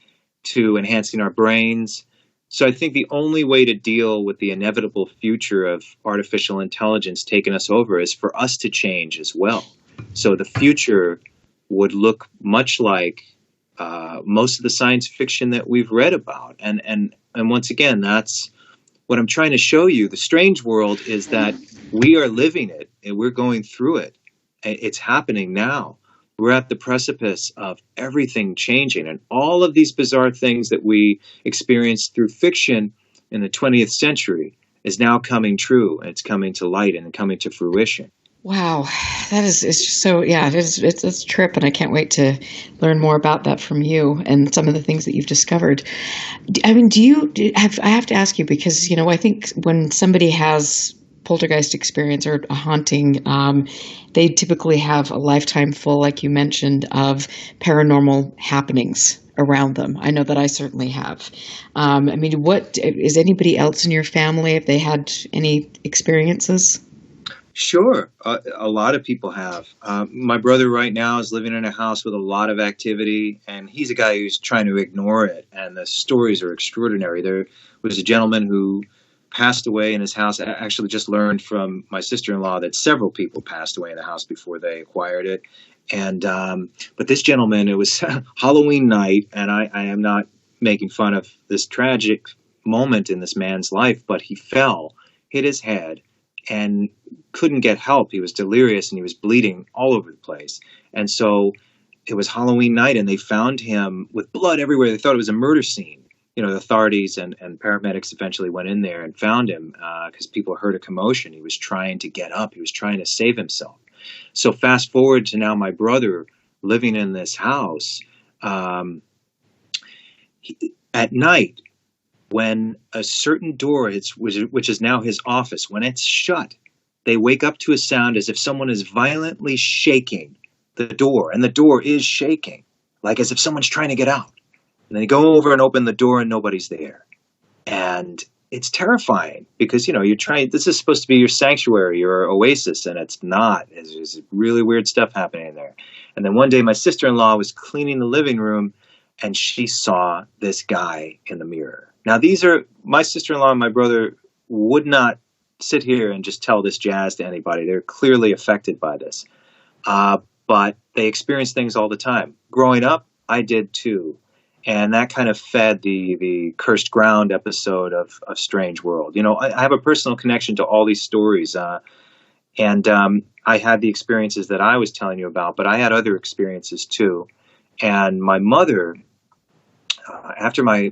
to enhancing our brains. So I think the only way to deal with the inevitable future of artificial intelligence taking us over is for us to change as well. So the future would look much like most of the science fiction that we've read about. And once again, that's what I'm trying to show you. The strange world is that we are living it and we're going through it. It's happening now. We're at the precipice of everything changing, and all of these bizarre things that we experienced through fiction in the 20th century is now coming true, and it's coming to light and coming to fruition. Wow, it's just so, it's a trip, and I can't wait to learn more about that from you and some of the things that you've discovered. I mean, I have to ask you, because, I think when somebody has poltergeist experience or a haunting, they typically have a lifetime full, like you mentioned, of paranormal happenings around them. I know that I certainly have. I mean, what is anybody else in your family, if they had any experiences? Sure. A lot of people have. My brother right now is living in a house with a lot of activity, and he's a guy who's trying to ignore it, and the stories are extraordinary. There was a gentleman who passed away in his house. I actually just learned from my sister-in-law that several people passed away in the house before they acquired it. And but this gentleman, it was Halloween night, and I am not making fun of this tragic moment in this man's life, but he fell, hit his head, and couldn't get help. He was delirious and he was bleeding all over the place. And so it was Halloween night, and they found him with blood everywhere. They thought it was a murder scene. The authorities and paramedics eventually went in there and found him because people heard a commotion. He was trying to get up. He was trying to save himself. So fast forward to now my brother living in this house. At night, when a certain door, which is now his office, when it's shut, they wake up to a sound as if someone is violently shaking the door, and the door is shaking, like as if someone's trying to get out. And they go over and open the door, and nobody's there. And it's terrifying because, you're trying, this is supposed to be your sanctuary, your oasis, and it's not. There's really weird stuff happening in there. And then one day my sister-in-law was cleaning the living room, and she saw this guy in the mirror. Now, my sister-in-law and my brother would not sit here and just tell this jazz to anybody. They're clearly affected by this. But they experience things all the time. Growing up, I did too. And that kind of fed the Cursed Ground episode of Strange World. I have a personal connection to all these stories. And I had the experiences that I was telling you about, but I had other experiences too. And my mother, after my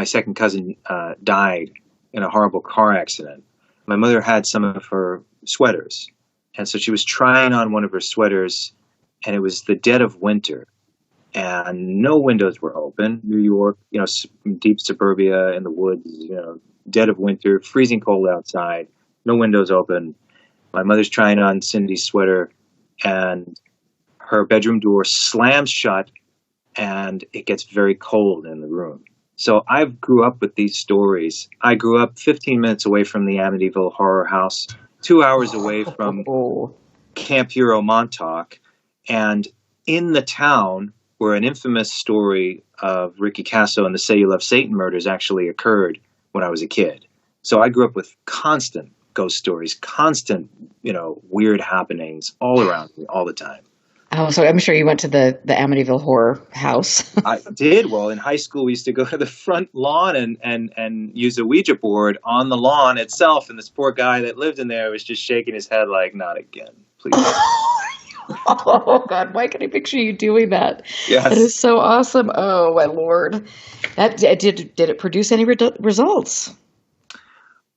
second cousin died in a horrible car accident, my mother had some of her sweaters. And so she was trying on one of her sweaters, and it was the dead of winter. And no windows were open. New York, deep suburbia in the woods, dead of winter, freezing cold outside, no windows open. My mother's trying on Cindy's sweater, and her bedroom door slams shut, and it gets very cold in the room. So I grew up with these stories. I grew up 15 minutes away from the Amityville Horror House, 2 hours away from Camp Hero Montauk, and in the town where an infamous story of Ricky Casso and the Say You Love Satan murders actually occurred when I was a kid. So I grew up with constant ghost stories, constant, weird happenings all around me all the time. Oh, so I'm sure you went to the Amityville Horror House. I did. Well, in high school, we used to go to the front lawn and use a Ouija board on the lawn itself. And this poor guy that lived in there was just shaking his head like, not again, please. Oh, God, why can I picture you doing that? Yes. That is so awesome. Oh, my Lord. Did it produce any results?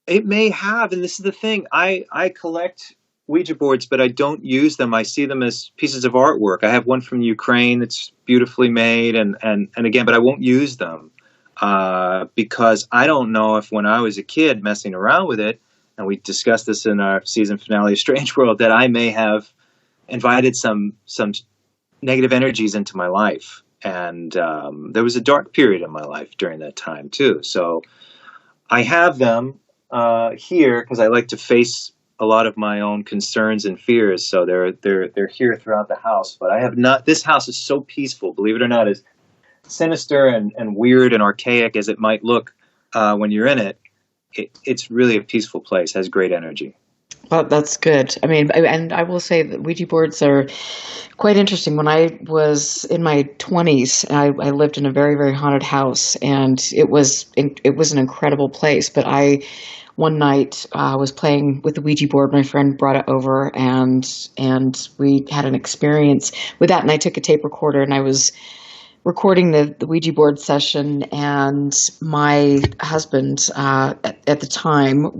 It may have. And this is the thing. I collect Ouija boards, but I don't use them. I see them as pieces of artwork. I have one from Ukraine that's beautifully made, and again, but I won't use them because I don't know if when I was a kid messing around with it, and we discussed this in our season finale of Strange World, that I may have invited some negative energies into my life, and there was a dark period in my life during that time too. So I have them here because I like to face a lot of my own concerns and fears, so they're here throughout the house. But I have not. This house is so peaceful, believe it or not, as sinister and weird and archaic as it might look when you're in it. It's really a peaceful place. Has great energy. Well, that's good. I mean, and I will say that Ouija boards are quite interesting. When I was in my 20s, I lived in a very, very haunted house, and it was an incredible place. But one night I was playing with the Ouija board. My friend brought it over, and we had an experience with that. And I took a tape recorder, and I was recording the Ouija board session. And my husband at the time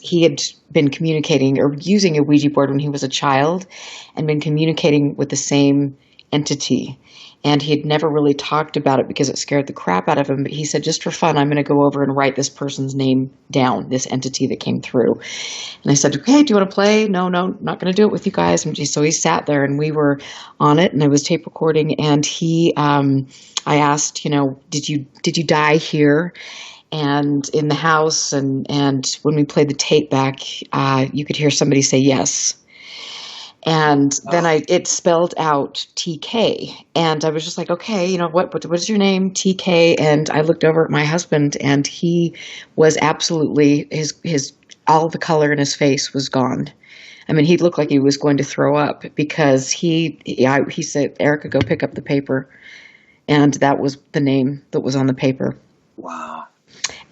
he had been communicating or using a Ouija board when he was a child, and been communicating with the same entity. And he had never really talked about it because it scared the crap out of him. But he said, just for fun, I'm going to go over and write this person's name down, this entity that came through. And I said, okay, do you want to play? No, not going to do it with you guys. And so he sat there, and we were on it, and I was tape recording. And I asked, did you die here? And in the house, and when we played the tape back, you could hear somebody say yes. And then it spelled out TK, and I was just like, okay, what is your name? TK. And I looked over at my husband, and he was absolutely, his all the color in his face was gone. I mean, he looked like he was going to throw up because he said, Erica, go pick up the paper. And that was the name that was on the paper. Wow.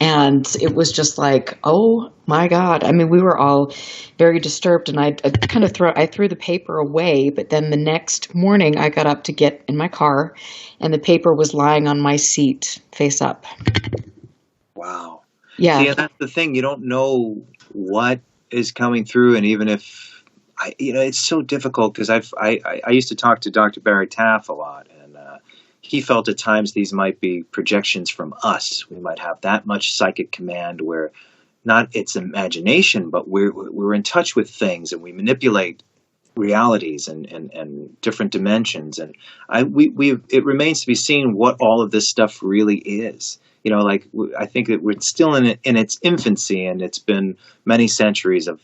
And it was just like, oh my God. I mean, we were all very disturbed, and I threw the paper away. But then the next morning I got up to get in my car, and the paper was lying on my seat face up. Wow. Yeah. See, that's the thing. You don't know what is coming through. And even if it's so difficult because I used to talk to Dr. Barry Taff a lot, and he felt at times these might be projections from us. We might have that much psychic command where not it's imagination, but we're in touch with things, and we manipulate realities and different dimensions. And it remains to be seen what all of this stuff really is. I think that we're still in its infancy, and it's been many centuries of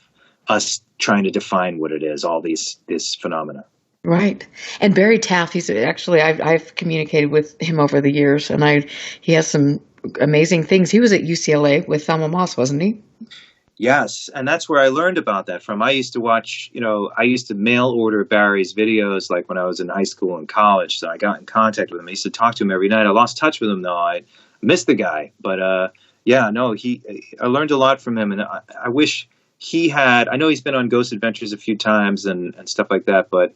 us trying to define what it is, all this phenomena. Right. And Barry Taff, he's actually, I've communicated with him over the years, and he has some amazing things. He was at UCLA with Thelma Moss, wasn't he? Yes. And that's where I learned about that from. I used to watch, I used to mail order Barry's videos like when I was in high school and college. So I got in contact with him. I used to talk to him every night. I lost touch with him though. I missed the guy, but I learned a lot from him, and I wish I know he's been on Ghost Adventures a few times and stuff like that, but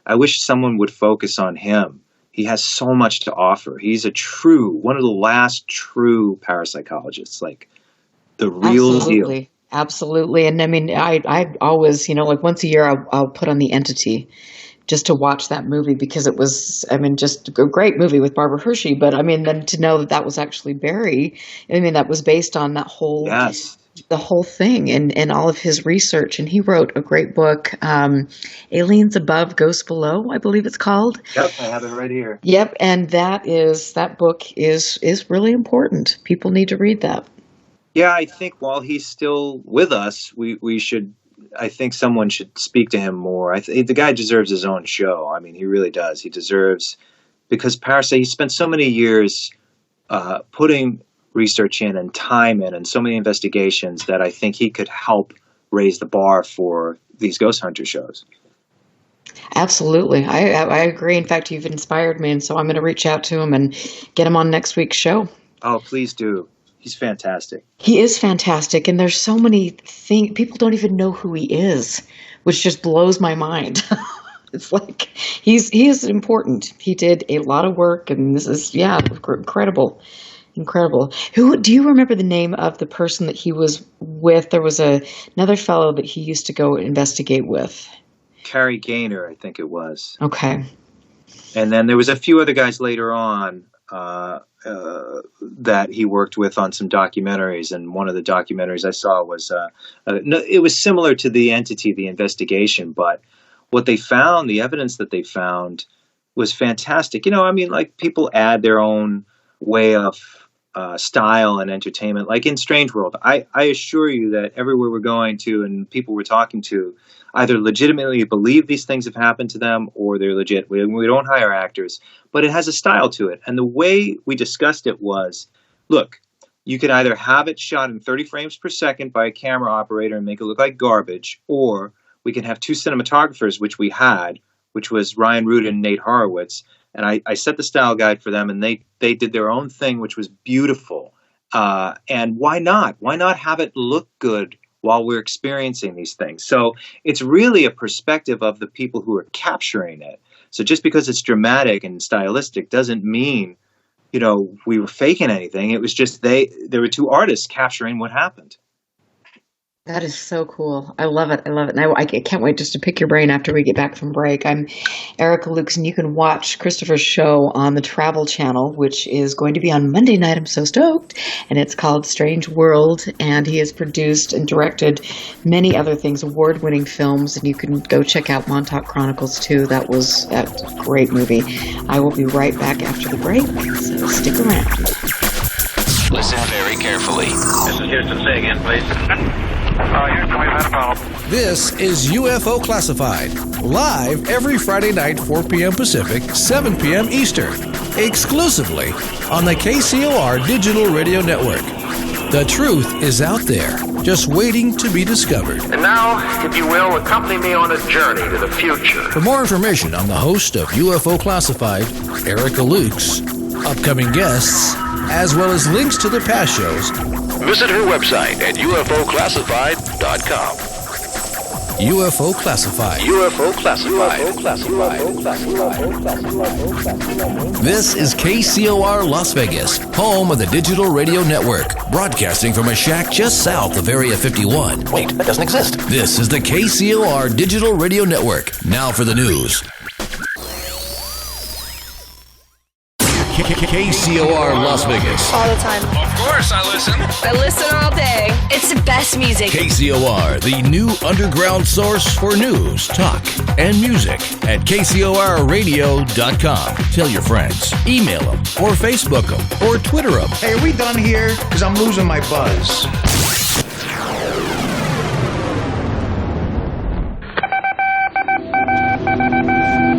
I wish someone would focus on him. He has so much to offer. He's one of the last true parapsychologists, like the real deal. Absolutely. And I mean, I always, like once a year I'll put on The Entity just to watch that movie because it was, just a great movie with Barbara Hershey. But then to know that was actually Barry, that was based on that whole, yes. The whole thing and all of his research. And he wrote a great book, Aliens Above, Ghosts Below, I believe it's called. Yep, I have it right here. Yep, and that book is really important. People need to read that. Yeah, I think while he's still with us, we should. I think someone should speak to him more. The guy deserves his own show. He really does. He deserves, because he spent so many years putting research in and time in and so many investigations that I think he could help raise the bar for these ghost hunter shows. Absolutely. I agree. In fact, you've inspired me, and so I'm going to reach out to him and get him on next week's show. Oh, please do. He's fantastic. He is fantastic, and there's so many things. People don't even know who he is, which just blows my mind. It's like he is important. He did a lot of work, and this is incredible. Who do you remember the name of the person that he was with? There was another fellow that he used to go investigate with. Cary Gaynor, I think it was. Okay. And then there was a few other guys later on that he worked with on some documentaries. And one of the documentaries I saw was, it was similar to The Entity, The Investigation, but what they found, the evidence that they found was fantastic. You know, I mean, like people add their own way of style and entertainment. Like in Strange World, I assure you that everywhere we're going to and people we're talking to either legitimately believe these things have happened to them or they're legit. We don't hire actors, but it has a style to it. And the way we discussed it was, look, you could either have it shot in 30 frames per second by a camera operator and make it look like garbage, or we can have two cinematographers, which we had, which was Ryan Rudin and Nate Horowitz. And I set the style guide for them, and they did their own thing, which was beautiful. And why not? Why not have it look good while we're experiencing these things? So it's really a perspective of the people who are capturing it. So just because it's dramatic and stylistic doesn't mean, you know, we were faking anything. It was just there were two artists capturing what happened. That is so cool. I love it. And I can't wait just to pick your brain after we get back from break. I'm Erica Lukes, and you can watch Christopher's show on the Travel Channel, which is going to be on Monday night. I'm so stoked. And it's called Strange World, and he has produced and directed many other things, award-winning films, and you can go check out Montauk Chronicles too. That was a great movie. I will be right back after the break, so stick around. Listen very carefully. This is Houston. Say again, please. Houston, we've had a problem. This is UFO Classified, live every Friday night, 4 p.m. Pacific, 7 p.m. Eastern, exclusively on the KCOR Digital Radio Network. The truth is out there, just waiting to be discovered. And now, if you will, accompany me on a journey to the future. For more information on the host of UFO Classified, Erica Lukes, upcoming guests, as well as links to the past shows, visit her website at ufoclassified.com. UFO Classified. UFO Classified. This is KCOR Las Vegas, home of the Digital Radio Network, broadcasting from a shack just south of Area 51. Wait, that doesn't exist. This is the KCOR Digital Radio Network. Now for the news. KCOR Las Vegas. All the time. Of course I listen. I listen all day. It's the best music. KCOR, the new underground source for news, talk, and music at KCORradio.com. Tell your friends, email them, or Facebook them, or Twitter them. Hey, are we done here? Because I'm losing my buzz.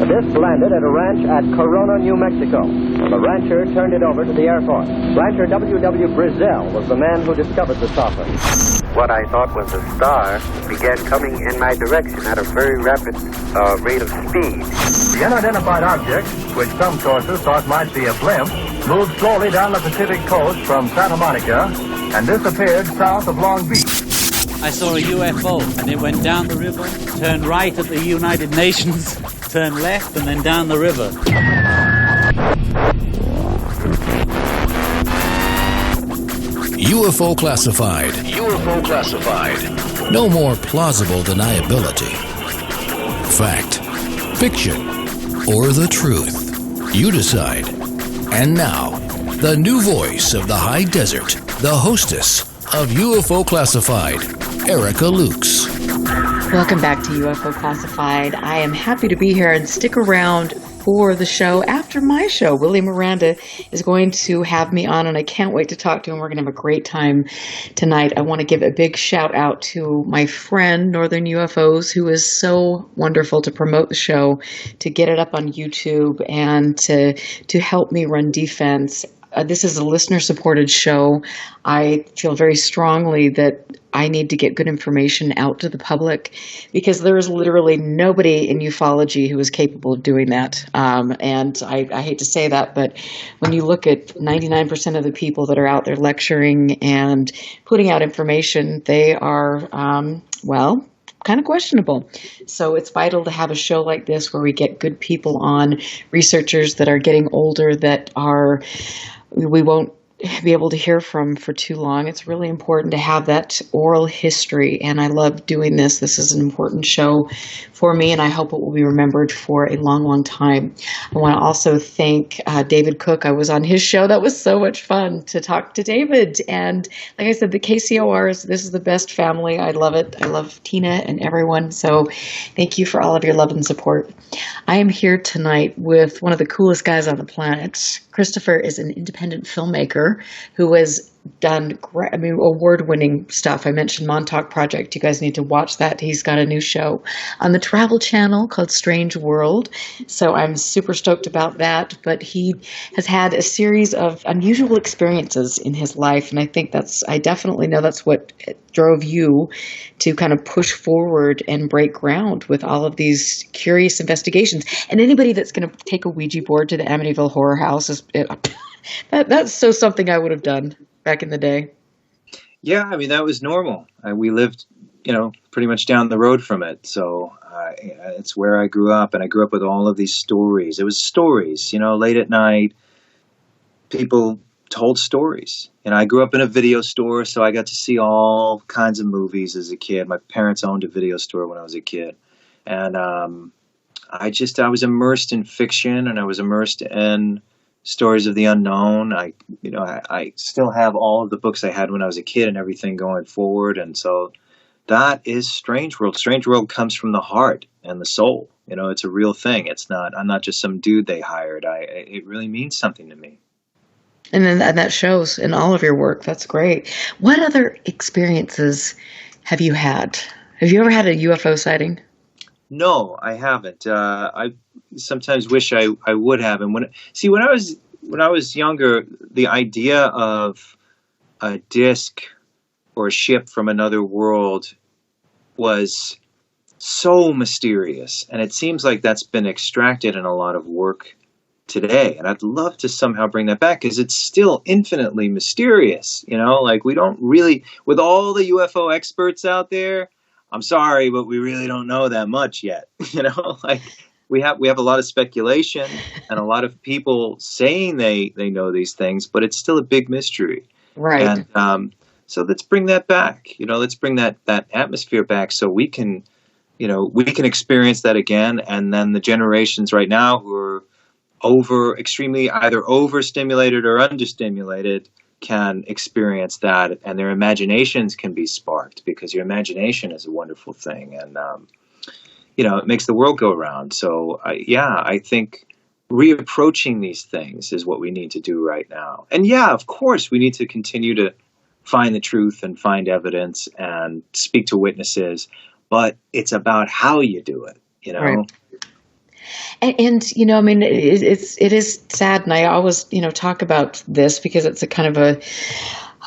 This landed at a ranch at Corona, New Mexico. The rancher turned it over to the Air Force. Rancher W.W. Brazell was the man who discovered the saucer. What I thought was a star began coming in my direction at a very rapid rate of speed. The unidentified object, which some sources thought might be a blimp, moved slowly down the Pacific coast from Santa Monica and disappeared south of Long Beach. I saw a UFO, and it went down the river, turned right at the United Nations, turned left, and then down the river. UFO Classified. UFO Classified. No more plausible deniability. Fact, fiction, or the truth. You decide. And now, the new voice of the high desert, the hostess of UFO Classified, Erica Lukes. Welcome back to UFO Classified. I am happy to be here, and stick around for the show after my show. Willie Miranda is going to have me on, and I can't wait to talk to him. We're going to have a great time tonight. I want to give a big shout out to my friend Northern UFOs, who is so wonderful to promote the show, to get it up on YouTube, and to help me run defense this is a listener-supported show. I feel very strongly that I need to get good information out to the public because there is literally nobody in ufology who is capable of doing that. And I hate to say that, but when you look at 99% of the people that are out there lecturing and putting out information, they are, kind of questionable. So it's vital to have a show like this where we get good people on, researchers that are getting older that we won't be able to hear from for too long. It's really important to have that oral history, and I love doing this. This is an important show for me, and I hope it will be remembered for a long, long time. I want to also thank David Cook. I was on his show. That was so much fun to talk to David. And like I said, the KCOR this is the best family. I love it. I love Tina and everyone. So thank you for all of your love and support. I am here tonight with one of the coolest guys on the planet. Christopher is an independent filmmaker who has done award-winning stuff. I mentioned Montauk Project. You guys need to watch that. He's got a new show on the Travel Channel called Strange World. So I'm super stoked about that. But he has had a series of unusual experiences in his life. And I definitely know that's what drove you to kind of push forward and break ground with all of these curious investigations. And anybody that's going to take a Ouija board to the Amityville Horror House, that's so something I would have done back in the day. Yeah, I mean, that was normal. We lived, pretty much down the road from it. So it's where I grew up, and I grew up with all of these stories. It was stories, late at night, people told stories. And I grew up in a video store, so I got to see all kinds of movies as a kid. My parents owned a video store when I was a kid. And I was immersed in fiction, and I was immersed in stories of the unknown. I still have all of the books I had when I was a kid and everything going forward. And so that is Strange World. Strange World comes from the heart and the soul. It's a real thing. I'm not just some dude they hired. It really means something to me. And that shows in all of your work. That's great. What other experiences have you had? Have you ever had a UFO sighting? No, I haven't. I sometimes wish I would have. And when I was younger, the idea of a disc or a ship from another world was so mysterious, and it seems like that's been extracted in a lot of work today. And I'd love to somehow bring that back because it's still infinitely mysterious. Like we don't really, with all the UFO experts out there, I'm sorry, but we really don't know that much yet. Like we have a lot of speculation and a lot of people saying they know these things, but it's still a big mystery. Right. And so let's bring that back. Let's bring that atmosphere back so we can experience that again. And then the generations right now who are extremely either overstimulated or understimulated can experience that, and their imaginations can be sparked, because your imagination is a wonderful thing, and it makes the world go round. So I think reapproaching these things is what we need to do right now. And of course we need to continue to find the truth and find evidence and speak to witnesses, but it's about how you do it. Right. And it is sad, and I always, talk about this because it's a kind of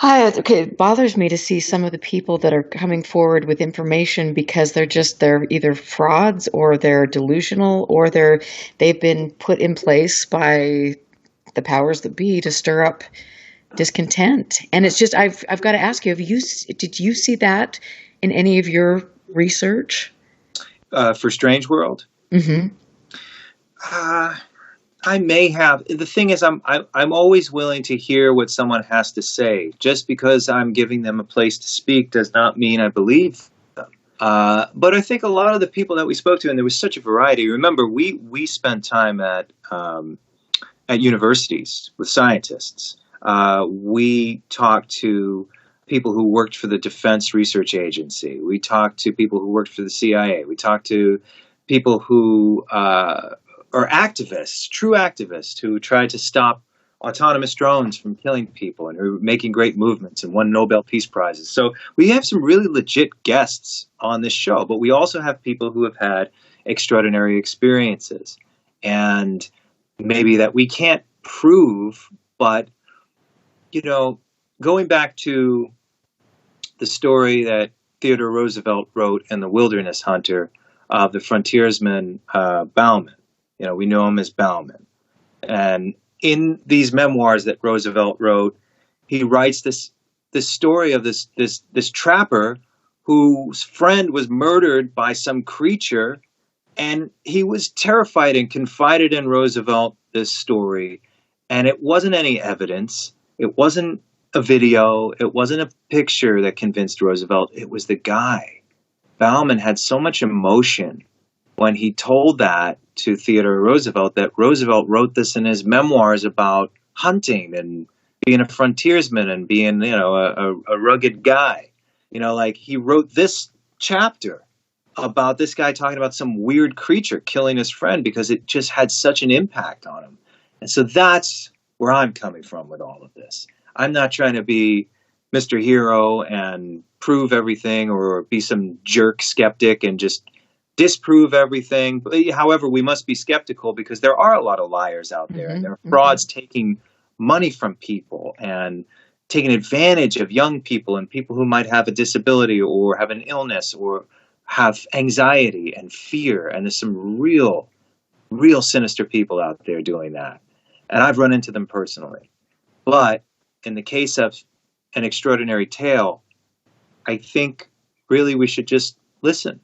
it bothers me to see some of the people that are coming forward with information because they're either frauds or they're delusional or they've been put in place by the powers that be to stir up discontent. And it's just, I've got to ask you, did you see that in any of your research? For Strange World? Mm-hmm. I may have. The thing is, I'm always willing to hear what someone has to say. Just because I'm giving them a place to speak does not mean I believe them. But I think a lot of the people that we spoke to, and there was such a variety. Remember, we spent time at universities with scientists. We talked to people who worked for the Defense Research Agency. We talked to people who worked for the CIA. We talked to people who are activists, true activists, who tried to stop autonomous drones from killing people and who are making great movements and won Nobel Peace Prizes. So we have some really legit guests on this show, but we also have people who have had extraordinary experiences and maybe that we can't prove, but you know, going back to the story that Theodore Roosevelt wrote in The Wilderness Hunter of the frontiersman Bauman. You know, we know him as Bauman. And in these memoirs that Roosevelt wrote, he writes this story of this trapper whose friend was murdered by some creature, and he was terrified and confided in Roosevelt this story. And it wasn't any evidence. It wasn't a video. It wasn't a picture that convinced Roosevelt. It was the guy. Bauman had so much emotion when he told that to Theodore Roosevelt that Roosevelt wrote this in his memoirs about hunting and being a frontiersman and being, you know, a rugged guy. You know, like he wrote this chapter about this guy talking about some weird creature killing his friend because it just had such an impact on him. And so that's where I'm coming from with all of this. I'm not trying to be Mr. Hero and prove everything or be some jerk skeptic and just disprove everything. However, we must be skeptical because there are a lot of liars out there. And there are frauds taking money from people and taking advantage of young people and people who might have a disability or have an illness or have anxiety and fear. And there's some real sinister people out there doing that. And I've run into them personally. But in the case of An Extraordinary Tale, I think really we should just listen.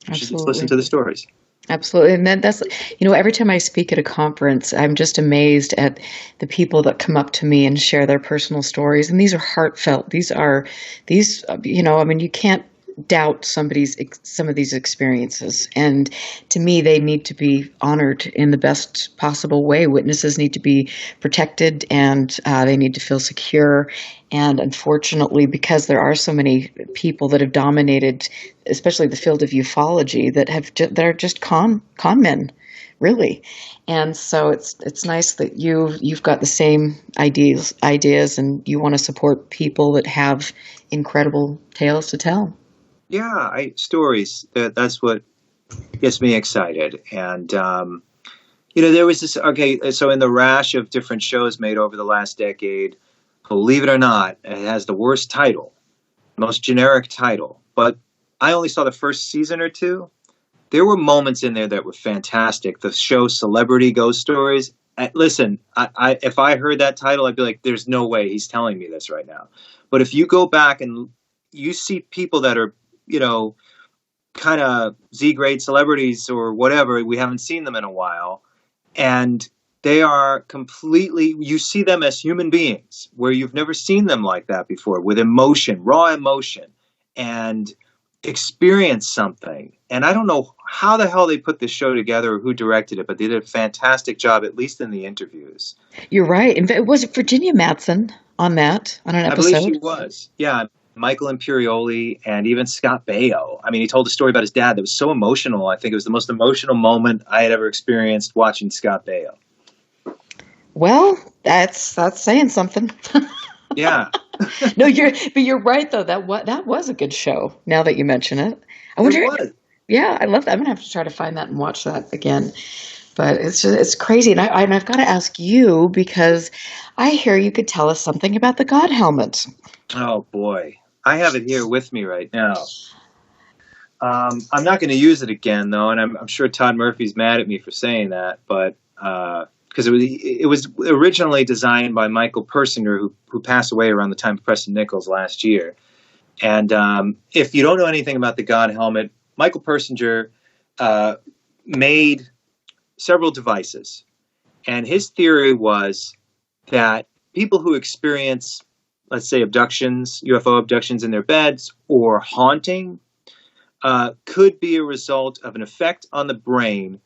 We should just listen to the stories. Absolutely. And then that's, you know, every time I speak at a conference, I'm just amazed at the people that come up to me and share their personal stories. And these are heartfelt. These, you know, I mean, you can't doubt some of these experiences. And to me, they need to be honored in the best possible way. Witnesses need to be protected and they need to feel secure. And unfortunately, because there are so many people that have dominated, especially the field of ufology, that are just con men, really. And so it's nice that you've got the same ideas, and you want to support people that have incredible tales to tell. Yeah, stories. That's what gets me excited. And, you know, there was this, okay, so in the rash of different shows made over the last decade, believe it or not, it has the worst title, most generic title. But I only saw the first season or two. There were moments in there that were fantastic. The show Celebrity Ghost Stories. Listen, if I heard that title, I'd be like, there's no way he's telling me this right now. But if you go back and you see people that are, you know, kind of Z-grade celebrities or whatever, we haven't seen them in a while, and they are completely, you see them as human beings where you've never seen them like that before, with emotion, raw emotion, and experience something. And I don't know how the hell they put this show together or who directed it, but they did a fantastic job, at least in the interviews. You're right. Was it Virginia Madsen on that, on an episode? I believe she was. Yeah. Michael Imperioli and even Scott Baio. I mean, he told a story about his dad that was so emotional. I think it was the most emotional moment I had ever experienced watching Scott Baio. Well, that's saying something. Yeah. No, you're right though. That was a good show. Now that you mention it, I wonder. It was. Yeah, I love that. I'm gonna have to try to find that and watch that again. But it's crazy, and I've got to ask you because I hear you could tell us something about the God helmet. Oh boy, I have it here with me right now. I'm not going to use it again though, and I'm sure Todd Murphy's mad at me for saying that, but because it was originally designed by Michael Persinger, who passed away around the time of Preston Nichols last year. And if you don't know anything about the God helmet, Michael Persinger made several devices. And his theory was that people who experience, let's say, abductions, UFO abductions in their beds or haunting, could be a result of an effect on the brain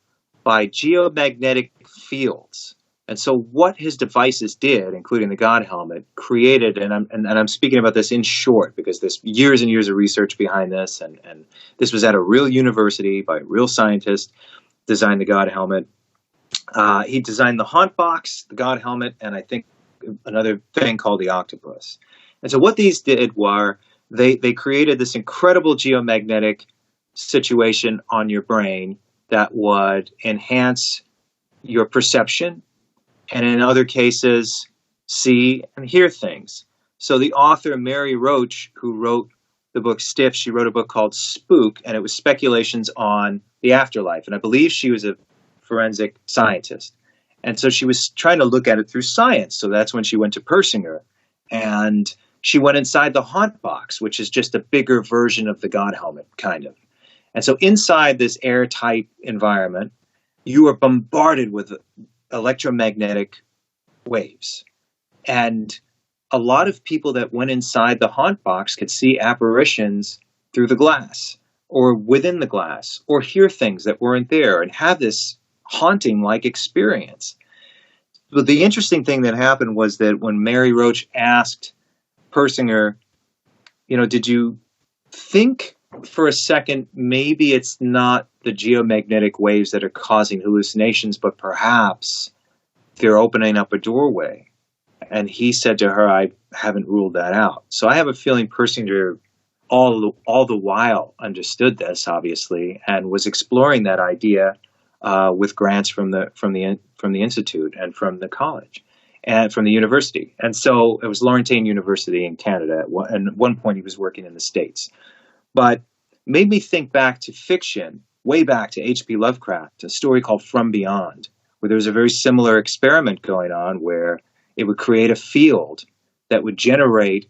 by geomagnetic fields. And so what his devices did, including the God helmet, created, and I'm speaking about this in short because there's years and years of research behind this, and this was at a real university by a real scientist, designed the God helmet. He designed the haunt box, the God helmet, and I think another thing called the octopus. And so what these did were they created this incredible geomagnetic situation on your brain that would enhance your perception, and in other cases see and hear things. So the author, Mary Roach, who wrote the book Stiff, she wrote a book called Spook, and it was speculations on the afterlife. And I believe she was a forensic scientist. And so she was trying to look at it through science. So that's when she went to Persinger. And she went inside the haunt box, which is just a bigger version of the God helmet, kind of. And so inside this airtight environment, you are bombarded with electromagnetic waves. And a lot of people that went inside the haunt box could see apparitions through the glass or within the glass or hear things that weren't there and have this haunting-like experience. But the interesting thing that happened was that when Mary Roach asked Persinger, did you think for a second maybe it's not the geomagnetic waves that are causing hallucinations, but perhaps they're opening up a doorway? And he said to her, I haven't ruled that out. So I have a feeling Persinger all the while understood this, obviously, and was exploring that idea with grants from the Institute and from the college and from the university. And so it was Laurentane University in Canada. And at one point he was working in the States. But made me think back to fiction, way back to H.P. Lovecraft, a story called From Beyond, where there was a very similar experiment going on where it would create a field that would generate,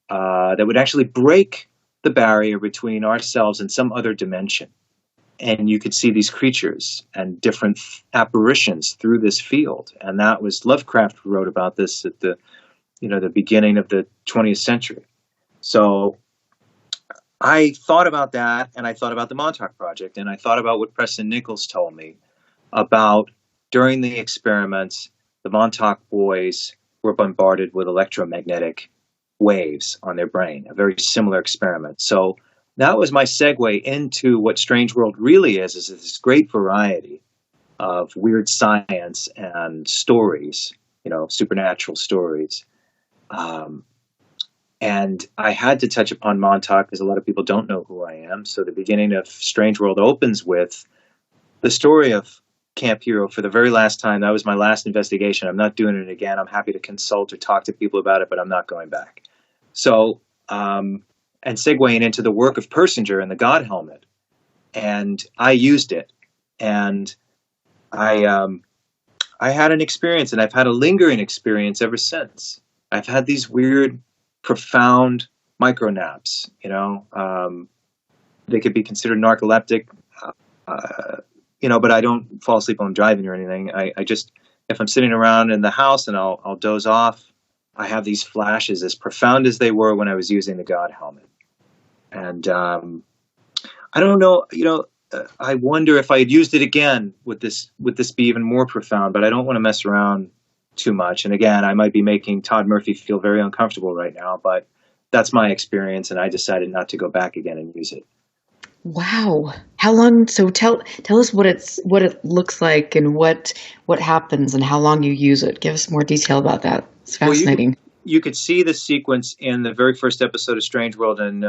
that would actually break the barrier between ourselves and some other dimension. And you could see these creatures and different apparitions through this field. And that was Lovecraft who wrote about this at the beginning of the 20th century. So I thought about that, and I thought about the Montauk Project, and I thought about what Preston Nichols told me about during the experiments, the Montauk boys were bombarded with electromagnetic waves on their brain, a very similar experiment. So that was my segue into what Strange World really is this great variety of weird science and stories, supernatural stories. And I had to touch upon Montauk because a lot of people don't know who I am. So the beginning of Strange World opens with the story of Camp Hero for the very last time. That was my last investigation. I'm not doing it again. I'm happy to consult or talk to people about it, but I'm not going back. So, and segueing into the work of Persinger and the God helmet. And I used it. And I had an experience, and I've had a lingering experience ever since. I've had these weird, profound micro naps, they could be considered narcoleptic, but I don't fall asleep when I'm driving or anything. I just, if I'm sitting around in the house and I'll doze off, I have these flashes as profound as they were when I was using the God helmet. And I don't know, I wonder if I had used it again, would this be even more profound? But I don't want to mess around too much. And again, I might be making Todd Murphy feel very uncomfortable right now, but that's my experience, and I decided not to go back again and use it. Wow. How long? So tell us what it looks like and what happens and how long you use it. Give us more detail about that. It's fascinating. Well, you could see the sequence in the very first episode of Strange World, and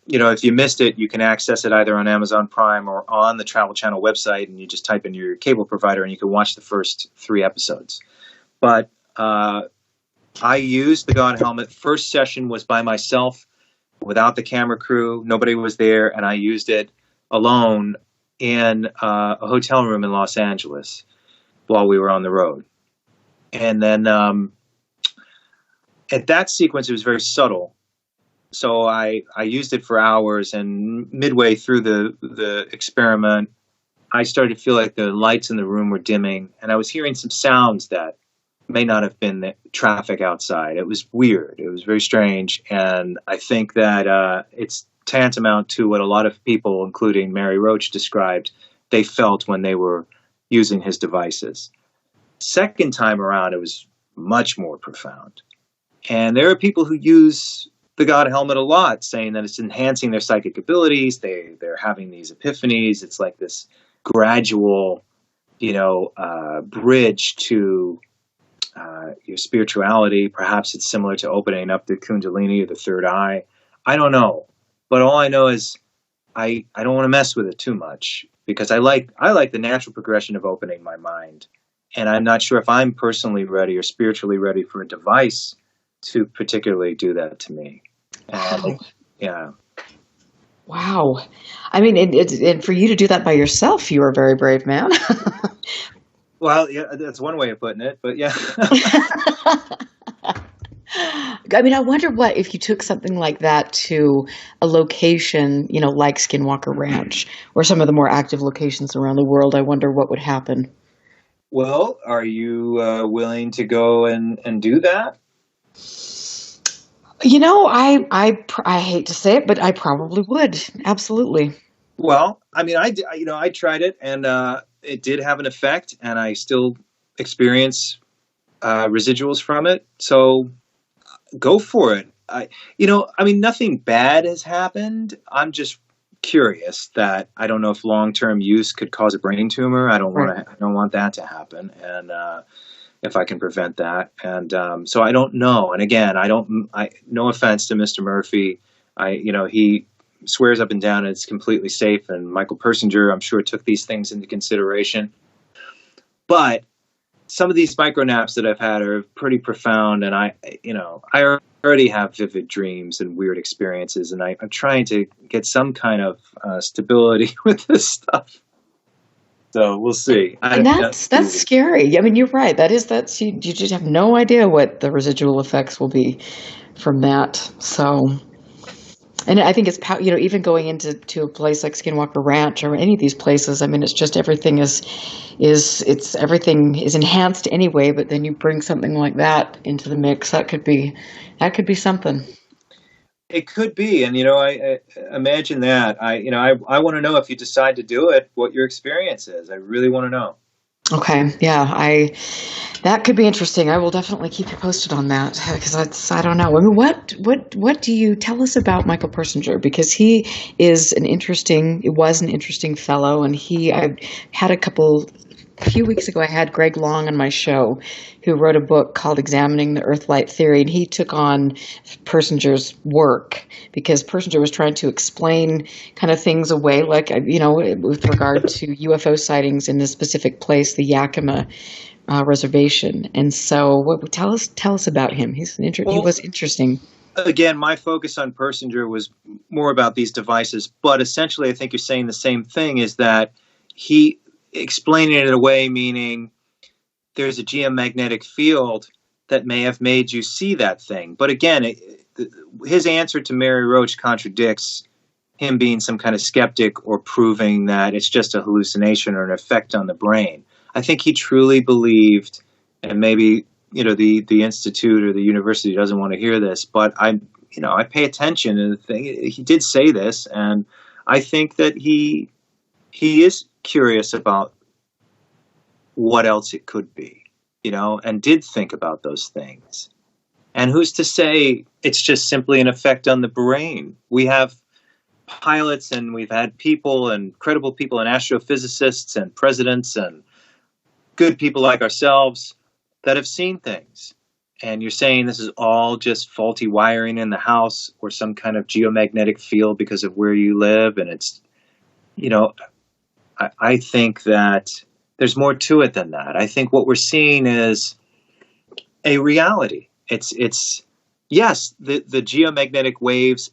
if you missed it, you can access it either on Amazon Prime or on the Travel Channel website, and you just type in your cable provider, and you can watch the first 3 episodes. But I used the God helmet. First session was by myself, without the camera crew. Nobody was there, and I used it alone in a hotel room in Los Angeles while we were on the road. And then at that sequence, it was very subtle. So I used it for hours, and midway through the experiment, I started to feel like the lights in the room were dimming, and I was hearing some sounds that may not have been the traffic outside. It was weird. It was very strange. And I think that it's tantamount to what a lot of people, including Mary Roach, described they felt when they were using his devices. Second time around, it was much more profound. And there are people who use the God helmet a lot, saying that it's enhancing their psychic abilities. They're having these epiphanies. It's like this gradual, bridge to your spirituality. Perhaps it's similar to opening up the Kundalini or the third eye. I don't know. But all I know is I don't want to mess with it too much, because I like the natural progression of opening my mind And I'm not sure if I'm personally ready or spiritually ready for a device to particularly do that to me. Wow. Yeah. Wow. I mean, and for you to do that by yourself, you are a very brave man. Well, yeah, that's one way of putting it, but yeah. I mean, I wonder what if you took something like that to a location, like Skinwalker Ranch or some of the more active locations around the world. I wonder what would happen. Well, are you willing to go and do that? I hate to say it, but I probably would. Absolutely. Well, I mean, I tried it, and it did have an effect, and I still experience residuals from it. So go for it. I mean, nothing bad has happened. I'm just curious that I don't know if long-term use could cause a brain tumor. I don't want that to happen, and if I can prevent that. And so I don't know. And again, no offense to Mr. Murphy. He swears up and down it's completely safe. And Michael Persinger, I'm sure, took these things into consideration. But some of these micro naps that I've had are pretty profound. And I already have vivid dreams and weird experiences. And I'm trying to get some kind of stability with this stuff. So we'll see. And that's scary. I mean, you're right. You just have no idea what the residual effects will be from that. So, and I think it's, even going into a place like Skinwalker Ranch or any of these places, I mean, it's just everything is enhanced anyway, but then you bring something like that into the mix. That could be something. It could be, and I imagine that. I want to know if you decide to do it, what your experience is. I really want to know. Okay, yeah, that could be interesting. I will definitely keep you posted on that because I don't know. I mean, what do you tell us about Michael Persinger? Because he was an interesting fellow, and I had a few weeks ago, I had Greg Long on my show, who wrote a book called Examining the Earth-Light Theory, and he took on Persinger's work because Persinger was trying to explain kind of things away, like, with regard to UFO sightings in this specific place, the Yakima Reservation. And so, tell us about him. He was interesting. Again, my focus on Persinger was more about these devices, but essentially, I think you're saying the same thing: is that he explaining it away, meaning there's a geomagnetic field that may have made you see that thing. But again, his answer to Mary Roach contradicts him being some kind of skeptic or proving that it's just a hallucination or an effect on the brain. I think he truly believed, and maybe the institute or the university doesn't want to hear this, but I pay attention to the thing. He did say this, and I think that he is curious about what else it could be, and did think about those things. And who's to say it's just simply an effect on the brain? We have pilots, and we've had people, and credible people, and astrophysicists, and presidents, and good people like ourselves that have seen things. And you're saying this is all just faulty wiring in the house or some kind of geomagnetic field because of where you live. And it's, I think that there's more to it than that. I think what we're seeing is a reality. It's yes, the geomagnetic waves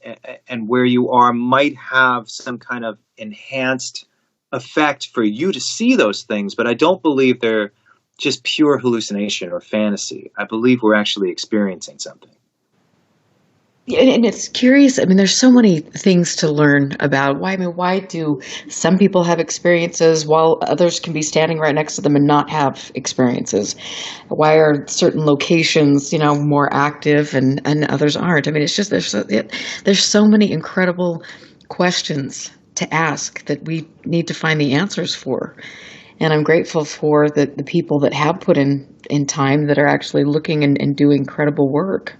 and where you are might have some kind of enhanced effect for you to see those things, but I don't believe they're just pure hallucination or fantasy. I believe we're actually experiencing something. And it's curious. I mean, there's so many things to learn about. Why do some people have experiences while others can be standing right next to them and not have experiences? Why are certain locations, more active and others aren't? I mean, it's just there's so many incredible questions to ask that we need to find the answers for. And I'm grateful for the people that have put in time that are actually looking and doing incredible work.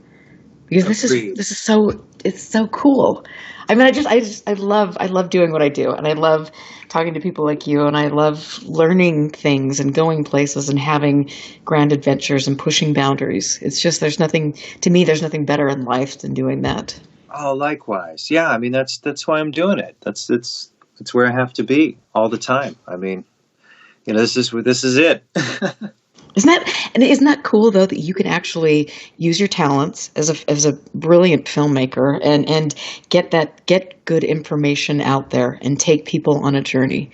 Because this is so cool. I mean, I love doing what I do, and I love talking to people like you, and I love learning things and going places and having grand adventures and pushing boundaries. It's just there's nothing better in life than doing that. Oh, likewise. Yeah, I mean that's why I'm doing it. That's where I have to be all the time. I mean, this is it. Isn't that cool though, that you can actually use your talents as a brilliant filmmaker and get good information out there and take people on a journey